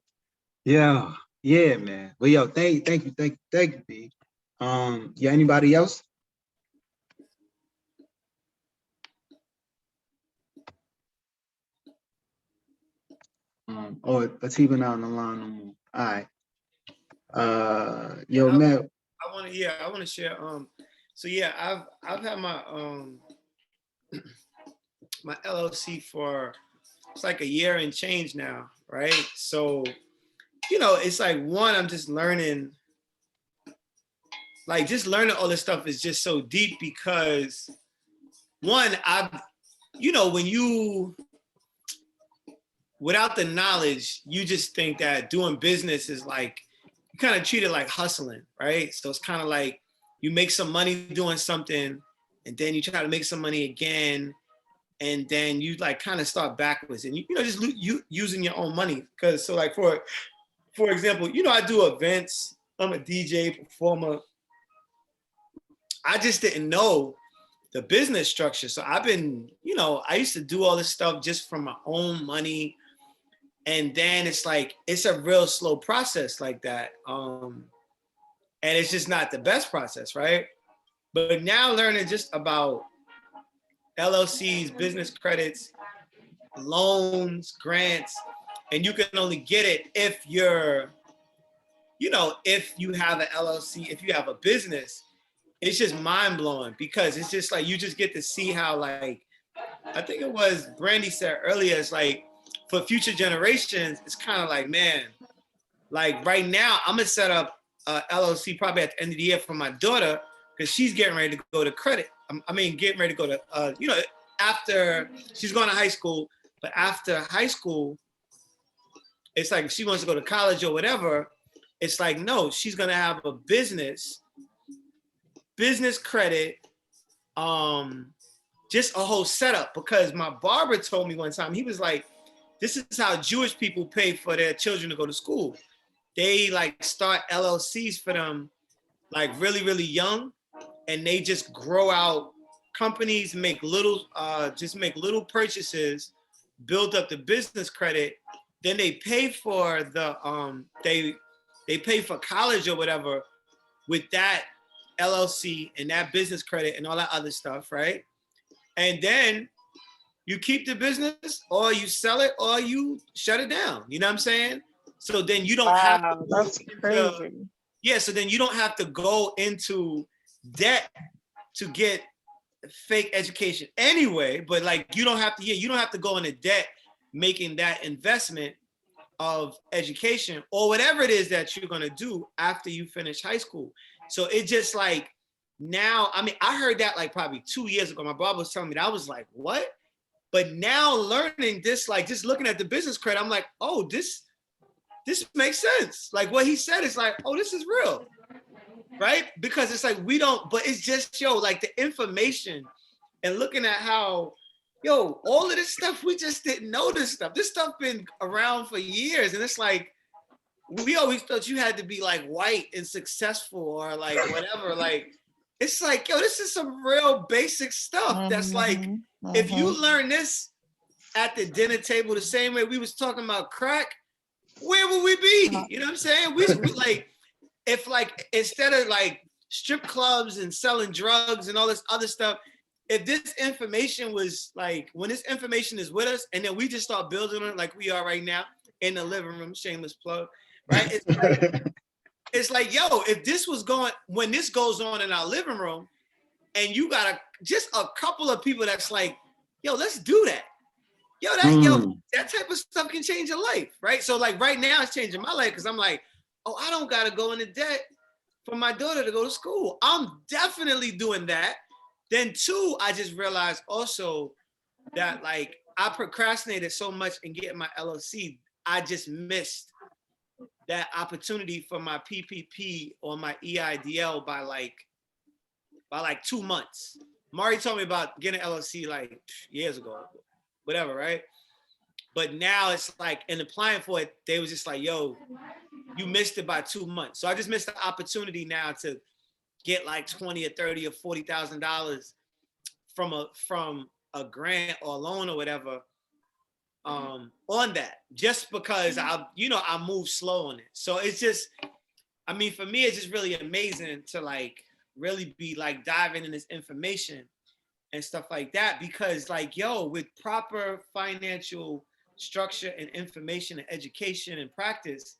A: Yeah. Yeah, man. Well, yo, thank you, B. Yeah, anybody else? Let's even out on the line no more. All right. Yo, Matt.
B: I want to share. So yeah, I've had my my LLC for, it's like a year and change now, right? So, it's like, one, I'm just learning, all this stuff is just so deep, because one, when you, without the knowledge, you just think that doing business is like, you kind of treat it like hustling, right? So it's kind of like you make some money doing something, and then you try to make some money again, and then you like kind of start backwards, and just using your own money. Because so like for example, I do events, I'm a DJ, performer. I just didn't know the business structure. So I've been, I used to do all this stuff just from my own money. And then it's like, it's a real slow process like that. And it's just not the best process, right? But now learning just about LLCs, business credits, loans, grants, and you can only get it if you're you know, if you have an LLC, if you have a business, it's just mind blowing because it's just like you just get to see how, like, I think it was Brandy said earlier, it's like for future generations, it's kind of like, man, like right now, I'm gonna set up a LLC probably at the end of the year for my daughter because she's getting ready to go to credit. I mean, getting ready to go to, you know, after she's going to high school, but after high school, it's like if she wants to go to college or whatever, it's like, no, she's gonna have a business credit, just a whole setup. Because my barber told me one time, he was like, this is how Jewish people pay for their children to go to school. They like start LLCs for them like really, really young, and they just grow out companies, make little purchases, build up the business credit, then they pay for the they pay for college or whatever with that LLC and that business credit and all that other stuff, right? And then you keep the business or you sell it or you shut it down. You know what I'm saying? So then you don't have to
E: that's crazy.
B: Yeah, so then you don't have to go into debt to get fake education anyway, but like you don't have to go into debt making that investment of education or whatever it is that you're going to do after you finish high school. So it just like now, I mean, I heard that like probably 2 years ago. My brother was telling me that. I was like, what? But now learning this, like just looking at the business credit, I'm like, oh, this makes sense. Like what he said is like, oh, this is real, right? Because it's like we don't, but it's just, yo, like the information and looking at how, yo, all of this stuff, we just didn't know this stuff. This stuff been around for years. And it's like, we always thought you had to be like white and successful or like whatever. Like, it's like, yo, this is some real basic stuff. That's like, if you learn this at the dinner table the same way we was talking about crack, where would we be? You know what I'm saying? We like, if like, instead of like strip clubs and selling drugs and all this other stuff, if this information was like, when this information is with us and then we just start building it like we are right now in the living room, shameless plug, right? It's like, yo, if this was going, when this goes on in our living room and you got just a couple of people that's like, yo, let's do that. Yo, that type of stuff can change your life, right? So like right now it's changing my life because I'm like, oh, I don't gotta go into debt for my daughter to go to school. I'm definitely doing that. Then two, I just realized also that like I procrastinated so much in getting my LLC, I just missed that opportunity for my PPP or my EIDL by like 2 months. Mari told me about getting an LLC like years ago, whatever, right? But now it's like, in applying for it, they was just like, yo, you missed it by 2 months. So I just missed the opportunity now to get like 20 or 30 or $40,000 from a grant or a loan or whatever on that, just because I move slow on it. So it's just, I mean, for me, it's just really amazing to like really be like diving in this information and stuff like that, because like, yo, with proper financial structure and information and education and practice,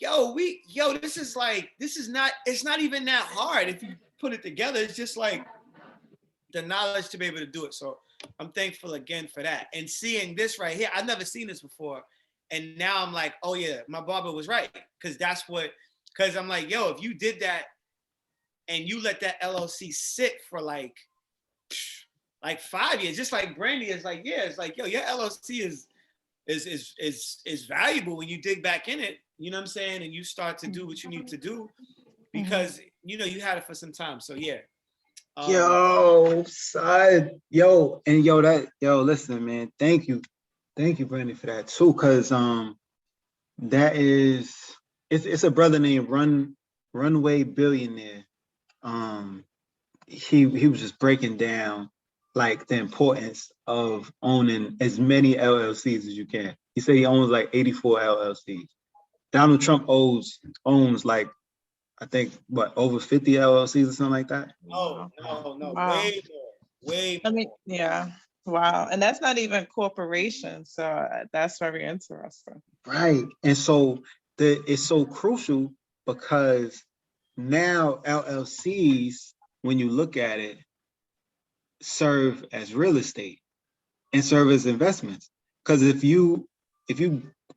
B: it's not even that hard if you put it together. It's just like the knowledge to be able to do it. So I'm thankful again for that. And seeing this right here, I've never seen this before. And now I'm like, oh yeah, my barber was right. Because I'm like, yo, if you did that and you let that LLC sit for like 5 years, just like Brandy is like, yeah, it's like, yo, your LLC is valuable when you dig back in it, you know what I'm saying? And you start to do what you need to do because, you had it for some time. So yeah.
A: Yo, son, listen, man, thank you, Brandon, for that too, because that is, it's a brother named Runway Billionaire. He was just breaking down like the importance of owning as many LLCs as you can. He said he owns like 84 LLCs. Donald Trump owns like, I think, over 50 LLCs or something like that?
B: No,
E: Wow.
B: way more.
E: Yeah, wow. And that's not even corporations, so that's very interesting.
A: Right, and so it's so crucial because now LLCs, when you look at it, serve as real estate and serve as investments. Because if you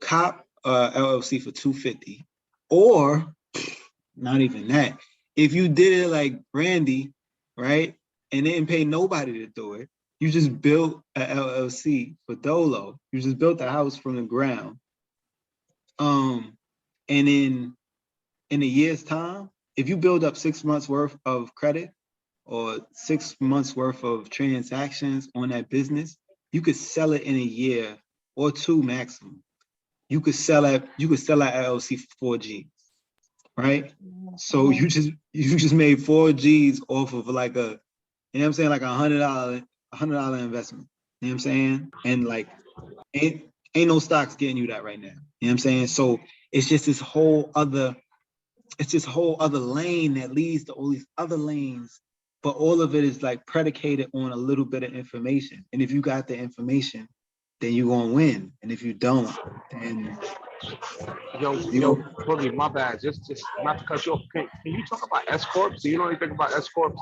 A: cop LLC for $250, or not even that, if you did it like Randy, right, and didn't pay nobody to do it, you just built a LLC for Dolo. You just built a house from the ground. And in a year's time, if you build up 6 months worth of credit or 6 months worth of transactions on that business, you could sell it in a year or two maximum. You could sell that LLC for 4Gs, right? So you just made 4Gs off of like a, you know what I'm saying, like $100 investment. You know what I'm saying? And like ain't no stocks getting you that right now. You know what I'm saying? So it's just this whole other lane that leads to all these other lanes, but all of it is like predicated on a little bit of information. And if you got the information, then you're gonna win. And if you don't, then
G: Yo, Boogie, my bad. Just not to cut you off. Can you talk about S corps? Do you know anything about S corps?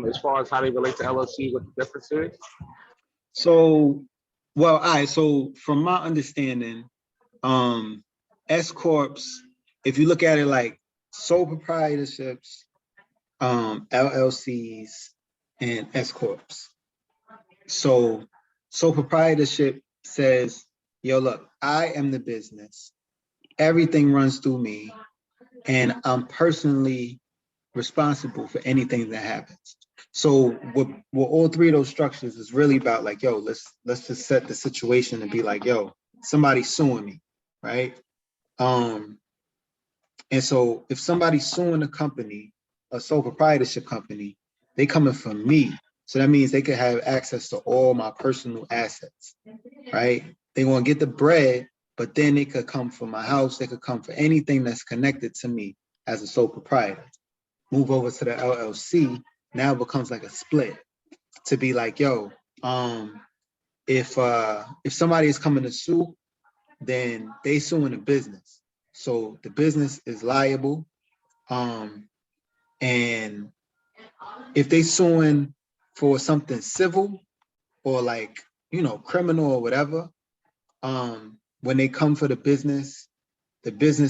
G: As far as how they relate to LLC, what the difference is?
A: So, well, all right. So from my understanding, S corps, if you look at it like sole proprietorships, LLCs, and S corps. So sole proprietorship says, yo, look, I am the business. Everything runs through me, and I'm personally responsible for anything that happens. So what all three of those structures is really about, like, yo, let's just set the situation and be like, yo, somebody's suing me, right? And so if somebody's suing a company, a sole proprietorship company, they coming from me. So that means they could have access to all my personal assets, right? They want to get the bread, but then they could come for my house. They could come for anything that's connected to me as a sole proprietor. Move over to the LLC, now it becomes like a split to be like, yo, if somebody is coming to sue, then they suing the business. So the business is liable. And if they suing for something civil or like, you know, criminal or whatever, when they come for the business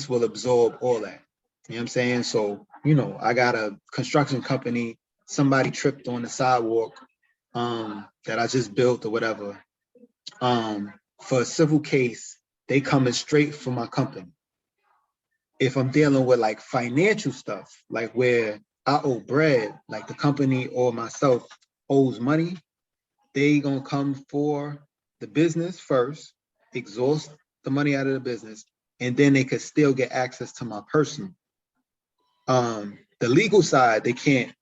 A: will absorb all that. You know what I'm saying? So, you know, I got a construction company, somebody tripped on the sidewalk that I just built or whatever. For a civil case, they coming straight from my company. If I'm dealing with like financial stuff, like where I owe bread, like the company or myself owes money, they gonna come for the business first, exhaust the money out of the business, and then they could still get access to my personal. The legal side, they can't,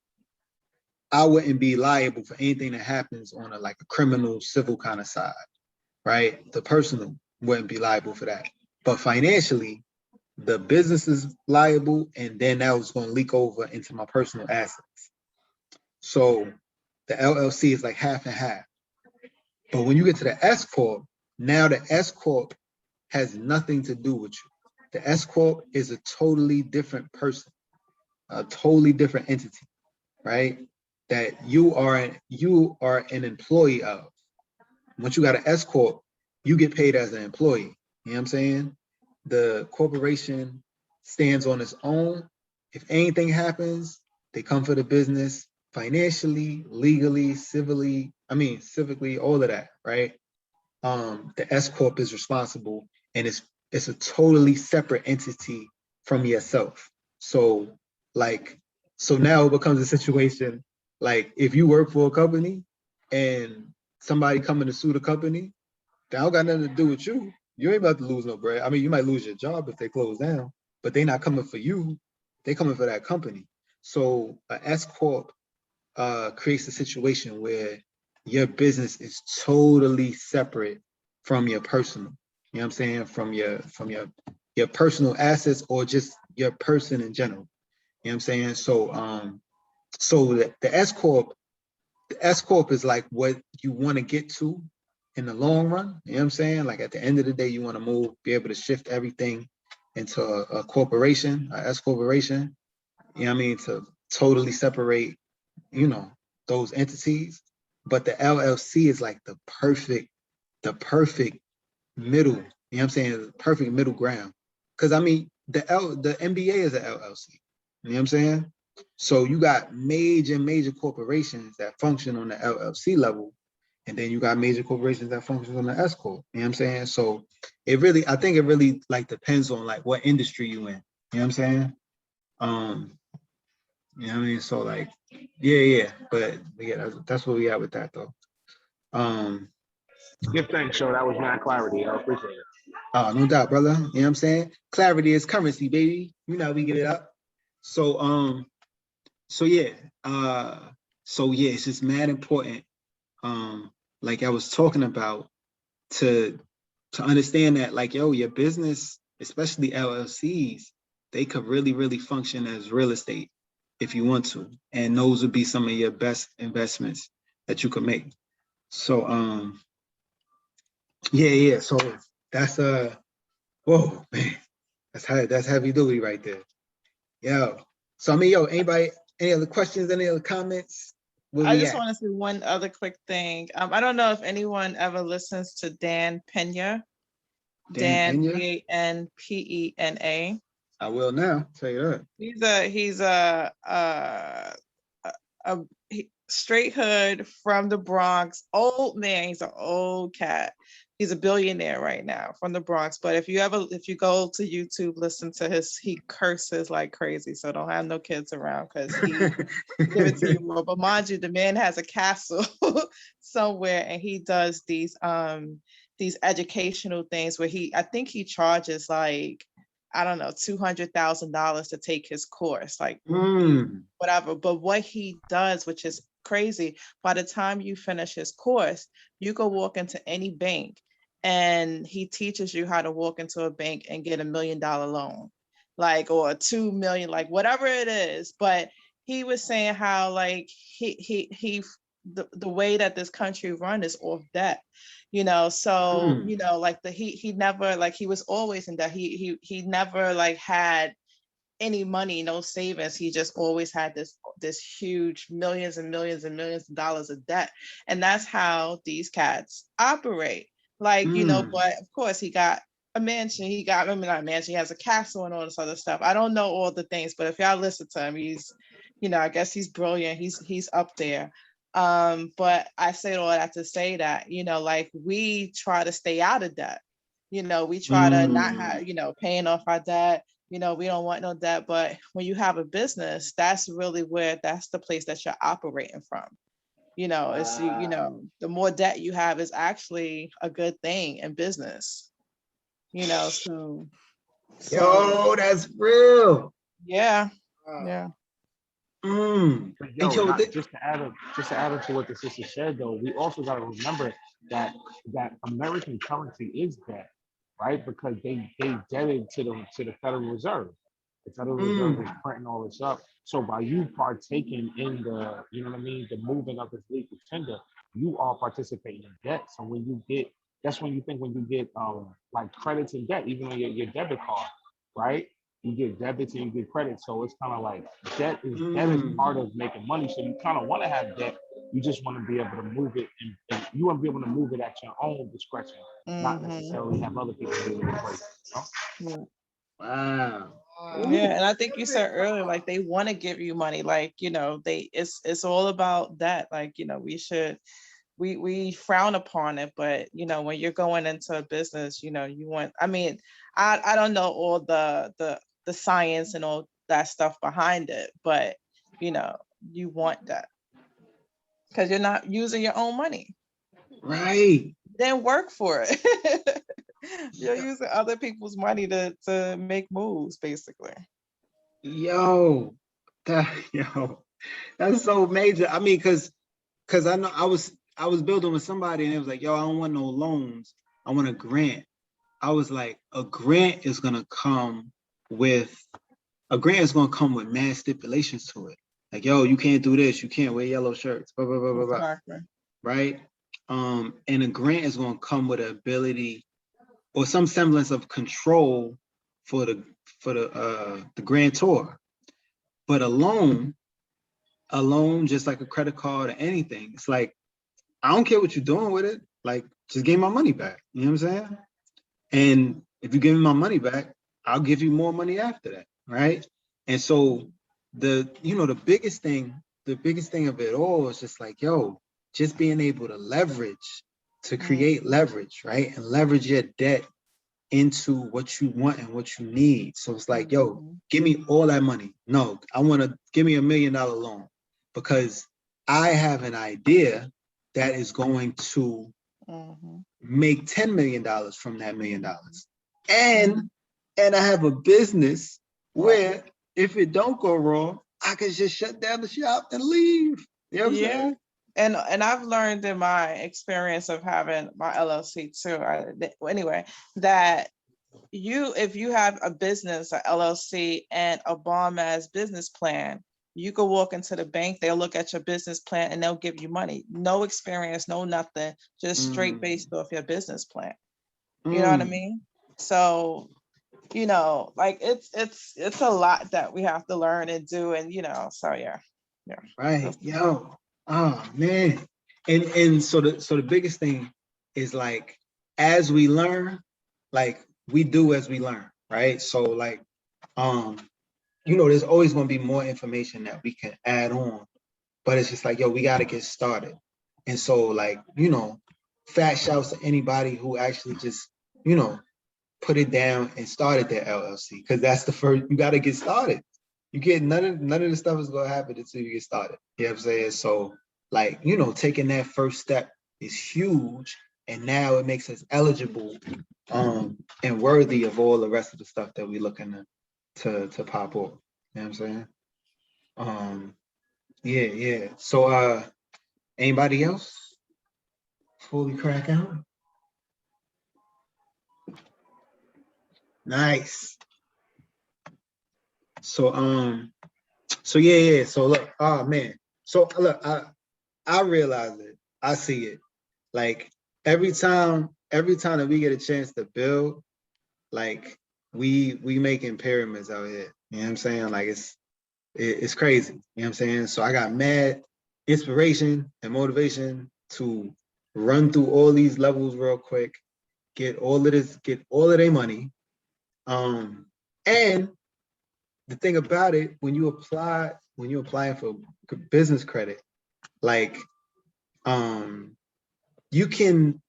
A: I wouldn't be liable for anything that happens on a like a criminal, civil kind of side, right? The personal wouldn't be liable for that. But financially, the business is liable, and then that was going to leak over into my personal assets. So the LLC is like half and half. But when you get to the S Corp, now the S Corp has nothing to do with you. The S Corp is a totally different person, a totally different entity, right? That you are an employee of. Once you got an S Corp, you get paid as an employee. You know what I'm saying? The corporation stands on its own. If anything happens, they come for the business financially, legally, civically, all of that, right? The S Corp is responsible, and it's a totally separate entity from yourself. So now it becomes a situation like if you work for a company and somebody coming to sue the company, that don't got nothing to do with you. You ain't about to lose no bread. I mean, you might lose your job if they close down, but they not coming for you. They coming for that company. So a S Corp creates a situation where your business is totally separate from your personal. You know what I'm saying? From your personal assets or just your person in general. You know what I'm saying? So the S Corp is like what you want to get to in the long run. You know what I'm saying? Like at the end of the day, you want to be able to shift everything into a corporation, a S corporation, you know what I mean, to totally separate, you know, those entities. But the LLC is like the perfect middle, you know what I'm saying? The perfect middle ground. Cause I mean, the NBA is a LLC, you know what I'm saying? So you got major corporations that function on the LLC level, and then you got major corporations that function on the S corp. You know what I'm saying? So I think it really like depends on like what industry you in. You know what I'm saying? You know what I mean? So like, yeah. But yeah, that's where we at with that though.
G: Give thanks, show. That was mad clarity. I appreciate it.
A: No doubt, brother. You know what I'm saying? Clarity is currency, baby. You know we get it up. So so yeah, it's just mad important. Like I was talking about, to understand that, like, yo, your business, especially LLCs, they could really function as real estate if you want to, and those would be some of your best investments that you could make. So yeah. So that's whoa, man, that's heavy duty right there. Yo. So I mean, yo, anybody, any other questions, any other comments? Where
E: I
A: we
E: just
A: at?
E: want to say one other quick thing. I don't know if anyone ever listens to Dan Pena. Dan
A: Pena?
E: P-E-N-A.
A: I will now tell you that.
E: He's a straight hood from the Bronx. Old man. He's an old cat. He's a billionaire right now from the Bronx. But if you go to YouTube, listen to he curses like crazy. So don't have no kids around because he give it to you more. But mind you, the man has a castle somewhere, and he does these educational things where I think he charges like, I don't know, $200,000 to take his course, like whatever. But what he does, which is crazy, by the time you finish his course, you go walk into any bank and he teaches you how to walk into a bank and get $1 million loan, like, or 2 million, like whatever it is. But he was saying how like the way that this country run is off debt, you know. So you know, like he never, like, he was always in debt. He never like had any money, no savings. He just always had this huge millions and millions and millions of dollars of debt. And that's how these cats operate, like, you know. But of course he got a mansion, not a mansion, he has a castle and all this other stuff. I don't know all the things, but if y'all listen to him, he's, you know, I guess he's brilliant. He's up there. But I say all that to say that, you know, like, we try to stay out of debt. You know, we try to not have, you know, paying off our debt. You know, we don't want no debt. But when you have a business, that's the place that you're operating from. You know, it's, you know, the more debt you have is actually a good thing in business. You know, so
A: yo, that's real.
E: Yeah.
G: But yo, just to add on to what the sister said, though, we also got to remember that American currency is debt, right? Because they debted to the Federal Reserve. The Federal Reserve is printing all this up. So by you partaking in the, you know what I mean, the moving of this legal tender, you are participating in debt. So that's when you get like credits and debt, even on your debit card, right? You get debits and you get credit. So it's kind of like debt is part of making money. So you kind of want to have debt. You just want to be able to move it, and you want to be able to move it at your own discretion, not necessarily have other people do it for you.
E: Yeah.
A: Wow.
E: Yeah, and I think you said earlier, like, they want to give you money, like, you know, it's all about that. Like, you know, we frown upon it, but you know, when you're going into a business, you know, you want, I mean, I don't know all the science and all that stuff behind it, but you know, you want that because you're not using your own money.
A: Right.
E: Then work for it. You're using other people's money to make moves, basically.
A: Yo, that's so major. I mean, cause I know I was building with somebody and it was like, yo, I don't want no loans. I want a grant. I was like, a grant is gonna come with mad stipulations to it. Like, yo, you can't do this, you can't wear yellow shirts, blah, blah, blah, blah, blah.
E: Exactly.
A: Right? And a grant is gonna come with an ability or some semblance of control for the grand tour. But a loan, just like a credit card or anything, it's like, I don't care what you're doing with it. Like, just give me my money back. You know what I'm saying? And if you give me my money back, I'll give you more money after that, right? And so the biggest thing of it all is just like, yo, just being able to leverage, to create leverage, right? And leverage your debt into what you want and what you need. So it's like, yo, give me all that money. No, I want to give me $1 million loan because I have an idea that is going to make $10 million from that $1 million. And I have a business where if it don't go wrong, I can just shut down the shop and leave. You know what I'm saying?
E: And I've learned in my experience of having my LLC too, anyway, that if you have a business, a LLC, and a bomb-ass business plan, you can walk into the bank, they'll look at your business plan and they'll give you money. No experience, no nothing, just straight based off your business plan. You know what I mean? So, like it's a lot that we have to learn and do, and so yeah.
A: Right, yo, oh man, and so the biggest thing is like, as we learn, like we do as we learn, right? So like, there's always going to be more information that we can add on, but it's just like, yo, we got to get started. And so like, fat shouts to anybody who actually just, put it down and started their LLC, because that's the first, you got to get started. You get none of the stuff is going to happen until you get started. You know what I'm saying? So like, taking that first step is huge. And now it makes us eligible and worthy of all the rest of the stuff that we're looking to pop up. You know what I'm saying? Yeah. So anybody else before we crack out? Nice. So yeah. So look, oh man. So look, I realize it. I see it. Like every time that we get a chance to build, like we making pyramids out here. You know what I'm saying? Like it's crazy. You know what I'm saying? So I got mad inspiration and motivation to run through all these levels real quick, get all of their money. And the thing about it, when you're applying for business credit, like you can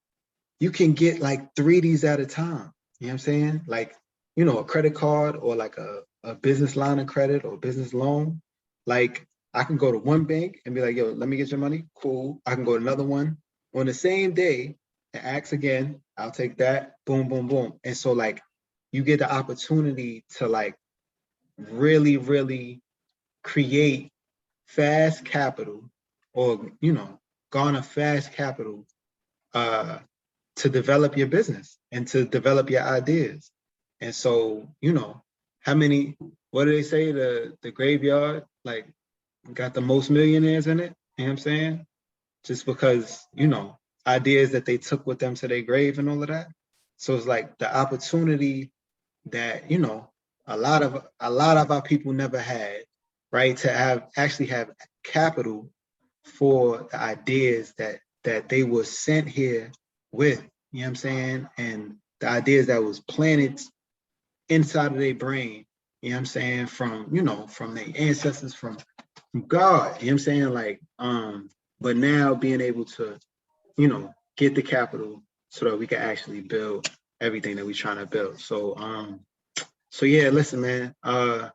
A: get like 3 of these at a time. You know what I'm saying? Like, a credit card or like a business line of credit or business loan. Like I can go to one bank and be like, yo, let me get your money. Cool. I can go to another one on the same day and ask again. I'll take that. Boom, boom, boom. And so like you get the opportunity to like really, really create fast capital or, garner fast capital to develop your business and to develop your ideas. And so, what do they say? The graveyard, like, got the most millionaires in it. You know what I'm saying? Just because, ideas that they took with them to their grave and all of that. So it's like the opportunity that, a lot of our people never had, right? To have capital for the ideas that they were sent here with, you know what I'm saying? And the ideas that was planted inside of their brain, you know what I'm saying? From their ancestors, from God, you know what I'm saying? Like, but now being able to, get the capital so that we can actually build everything that we're trying to build. So yeah, listen, man, I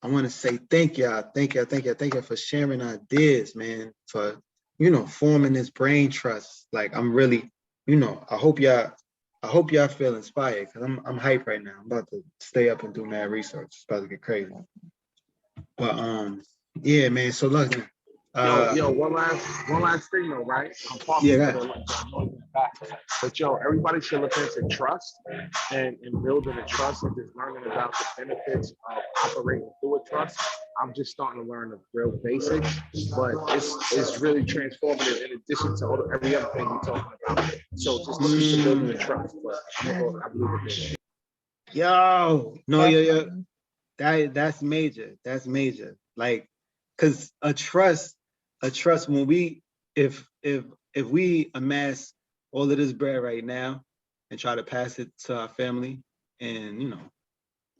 A: want to say thank y'all for sharing ideas, man, for, forming this brain trust. Like, I'm really, I hope y'all feel inspired, because I'm hyped right now. I'm about to stay up and do mad research. It's about to get crazy. But yeah, man. So look,
G: yo, one last thing though, right? I'm talking
A: yeah,
G: to the noise in the back. But yo, everybody should look into trust and building a trust and just learning about the benefits of operating through a trust. I'm just starting to learn the real basics, but it's really transformative in addition to every other thing we're talking about. So just look into building a trust. But I believe it is.
A: Yo, no, yo,
E: Definitely.
A: that's major. That's major. Like, cause a trust when we if we amass all of this bread right now and try to pass it to our family and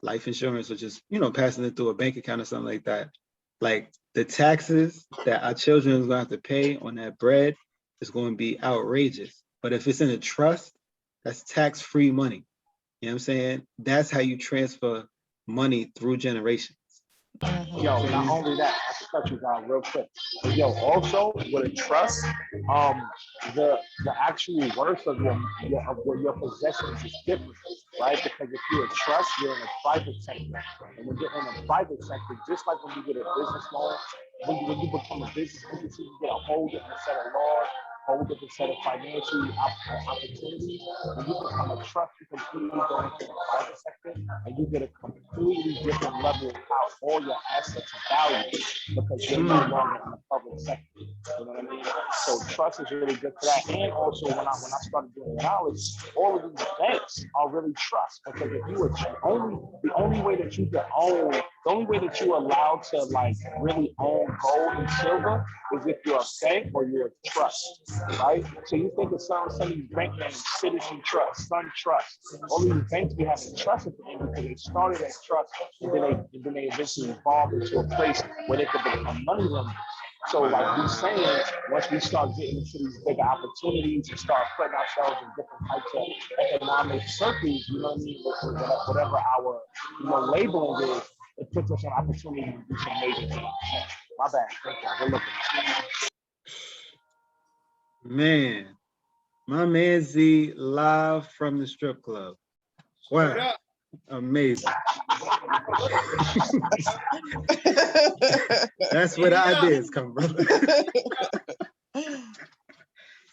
A: life insurance or just passing it through a bank account or something like that, like the taxes that our children is gonna have to pay on that bread is going to be outrageous. But if it's in a trust, that's tax-free money. You know what I'm saying? That's how you transfer money through generations. You know
G: Yo,
A: what I'm
G: not
A: saying?
G: only that, I can cut you down real quick. But yo, also with a trust, um, the actual worth of your possessions is different, right? Because if you're a trust, you're in a private sector, and when you're in a private sector, just like when you get a business loan, when you become a business entity, you get a whole different set of laws, whole different set of financial opportunities. When you become a trust, you completely go into the private sector, and you get a completely different level of how all your assets are valued because you're no
A: Mm.
G: longer in the public sector. You know what I mean? So trust is really good for that. And also when I started doing knowledge, all of these banks are really trust because if you are the only way that you can own, the only way that you're allowed to like really own gold and silver is if you're a bank or you're a trust, right? So you think of some of these bank names, Citizen Trust, Sun Trust, all these banks be having trust at the end because they started as trust and then they eventually evolved into a place where they could become money lenders. So like we saying, once we start getting into these bigger opportunities and start putting ourselves in different types of economic circles, you know what I mean, whatever our labeling is, it puts us on opportunity to do some major things. My bad. Thank you. We're looking.
A: Man, my man Z live from the strip club.
B: Word
A: Wow,
B: up.
A: amazing. That's where the
B: Yeah.
A: ideas come from.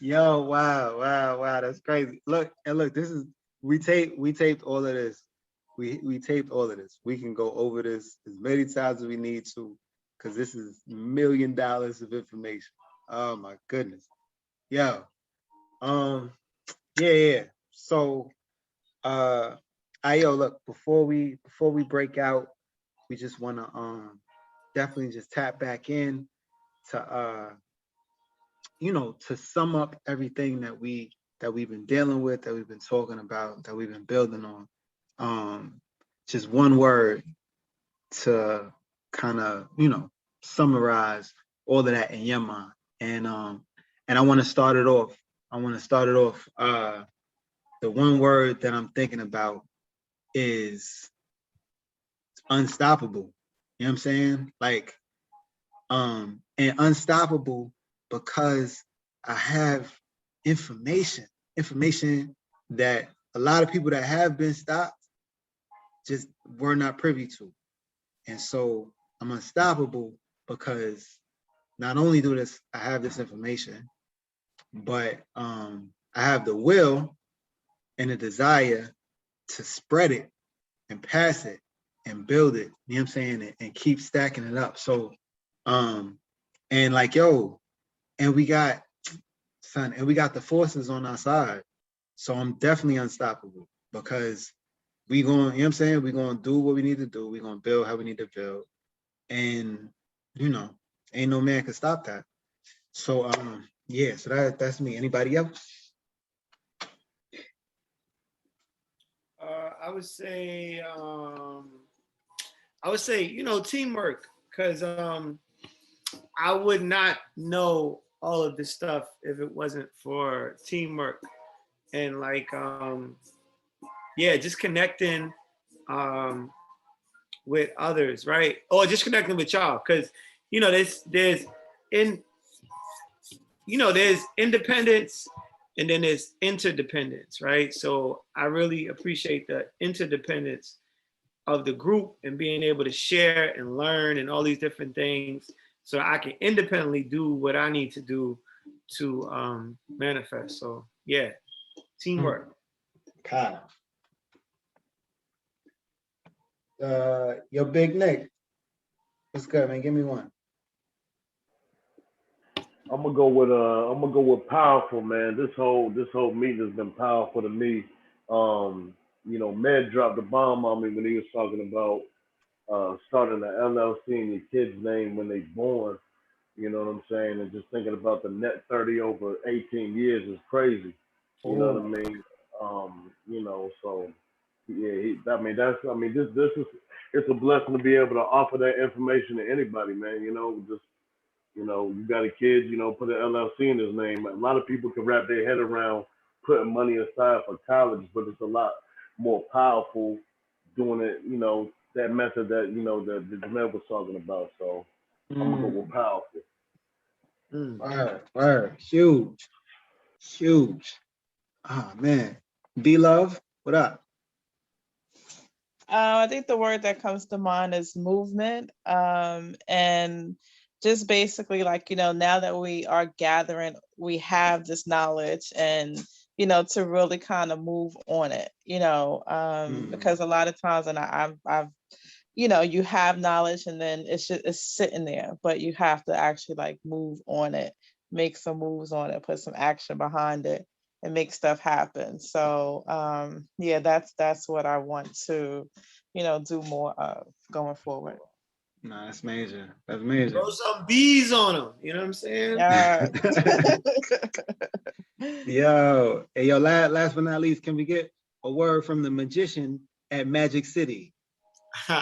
A: Yo, wow, that's crazy. Look, this is we taped all of this. We taped all of this. We can go over this as many times as we need to, because this is $1 million of information. Oh my goodness. Yo, yeah. So yo, look, before we break out, we just wanna definitely just tap back in to to sum up everything that we've been dealing with, that we've been talking about, that we've been building on. Just one word to kind of, summarize all of that in your mind. And I want to start it off. The one word that I'm thinking about is unstoppable. You know what I'm saying? Like, and unstoppable because I have information that a lot of people that have been stopped just were not privy to. And so I'm unstoppable because not only I have this information, but I have the will and the desire to spread it and pass it and build it, you know what I'm saying, and keep stacking it up. So and like and we got the forces on our side. So I'm definitely unstoppable because we going, you know what I'm saying, we're going to do what we need to do. We're going to build how we need to build. And ain't no man can stop that. So yeah, so that's me. Anybody else?
B: I would say teamwork, because I would not know all of this stuff if it wasn't for teamwork and just connecting with others, right? Or just connecting with y'all, because there's independence and then there's interdependence, right? So I really appreciate the interdependence of the group and being able to share and learn and all these different things so I can independently do what I need to do to manifest. So yeah, teamwork.
A: Kyle. Your Big Nick. What's good, man? Give me one.
H: I'm gonna go with powerful, man. This whole meeting has been powerful to me. Med dropped the bomb on me when he was talking about starting the LLC in your kid's name when they born. You know what I'm saying? And just thinking about the net 30 over 18 years is crazy. You know what I mean? So yeah, this is it's a blessing to be able to offer that information to anybody, man. You got a kid, put an LLC in his name. A lot of people can wrap their head around putting money aside for college, but it's a lot more powerful doing it, that method that Jamel was talking about. So I'm gonna go with powerful.
A: Word. Huge. Ah, man. B-Love, what up?
E: I think the word that comes to mind is movement. And just basically like, now that we are gathering, we have this knowledge and, to really kind of move on it, because a lot of times, and I've you have knowledge and then it's sitting there, but you have to actually like move on it, make some moves on it, put some action behind it and make stuff happen. So yeah, that's what I want to, do more of going forward.
A: Nah, that's major. That's major.
B: Throw some bees on them. You know what I'm saying?
E: Yeah.
A: Yo, last but not least, can we get a word from the magician at Magic City?
G: Yo,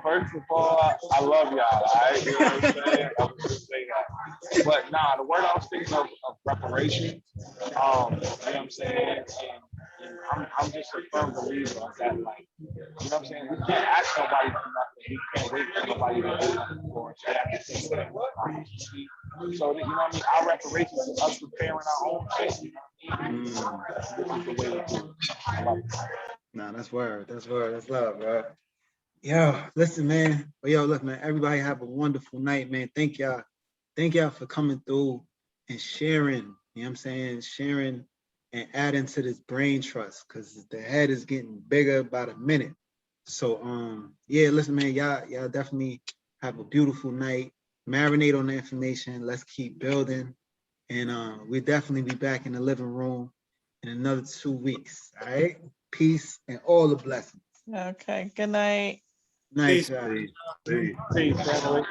G: first of all, I love y'all. All right, you know what I'm saying? I was just saying that. But nah, the word I was thinking of reparations. You know what I'm saying? And I'm just a firm believer of that. Like, you know what I'm saying? We can't ask nobody for nothing. We can't wait for nobody to do nothing for us. We have to take care of our So, you know what I mean? Our reparations is us repairing our own shit. This is the way to do it. I love it.
A: Nah, that's word. That's love, bro. Yo, listen, man. Look, man, everybody have a wonderful night, man. Thank y'all for coming through and sharing, you know what I'm saying? Sharing and adding to this brain trust, because the head is getting bigger by the minute. So, yeah, listen, man, y'all definitely have a beautiful night. Marinate on the information. Let's keep building. And we'll definitely be back in the living room in another 2 weeks. All right. Peace and all the blessings.
E: Okay. Good night.
A: Nice.
G: Peace, family.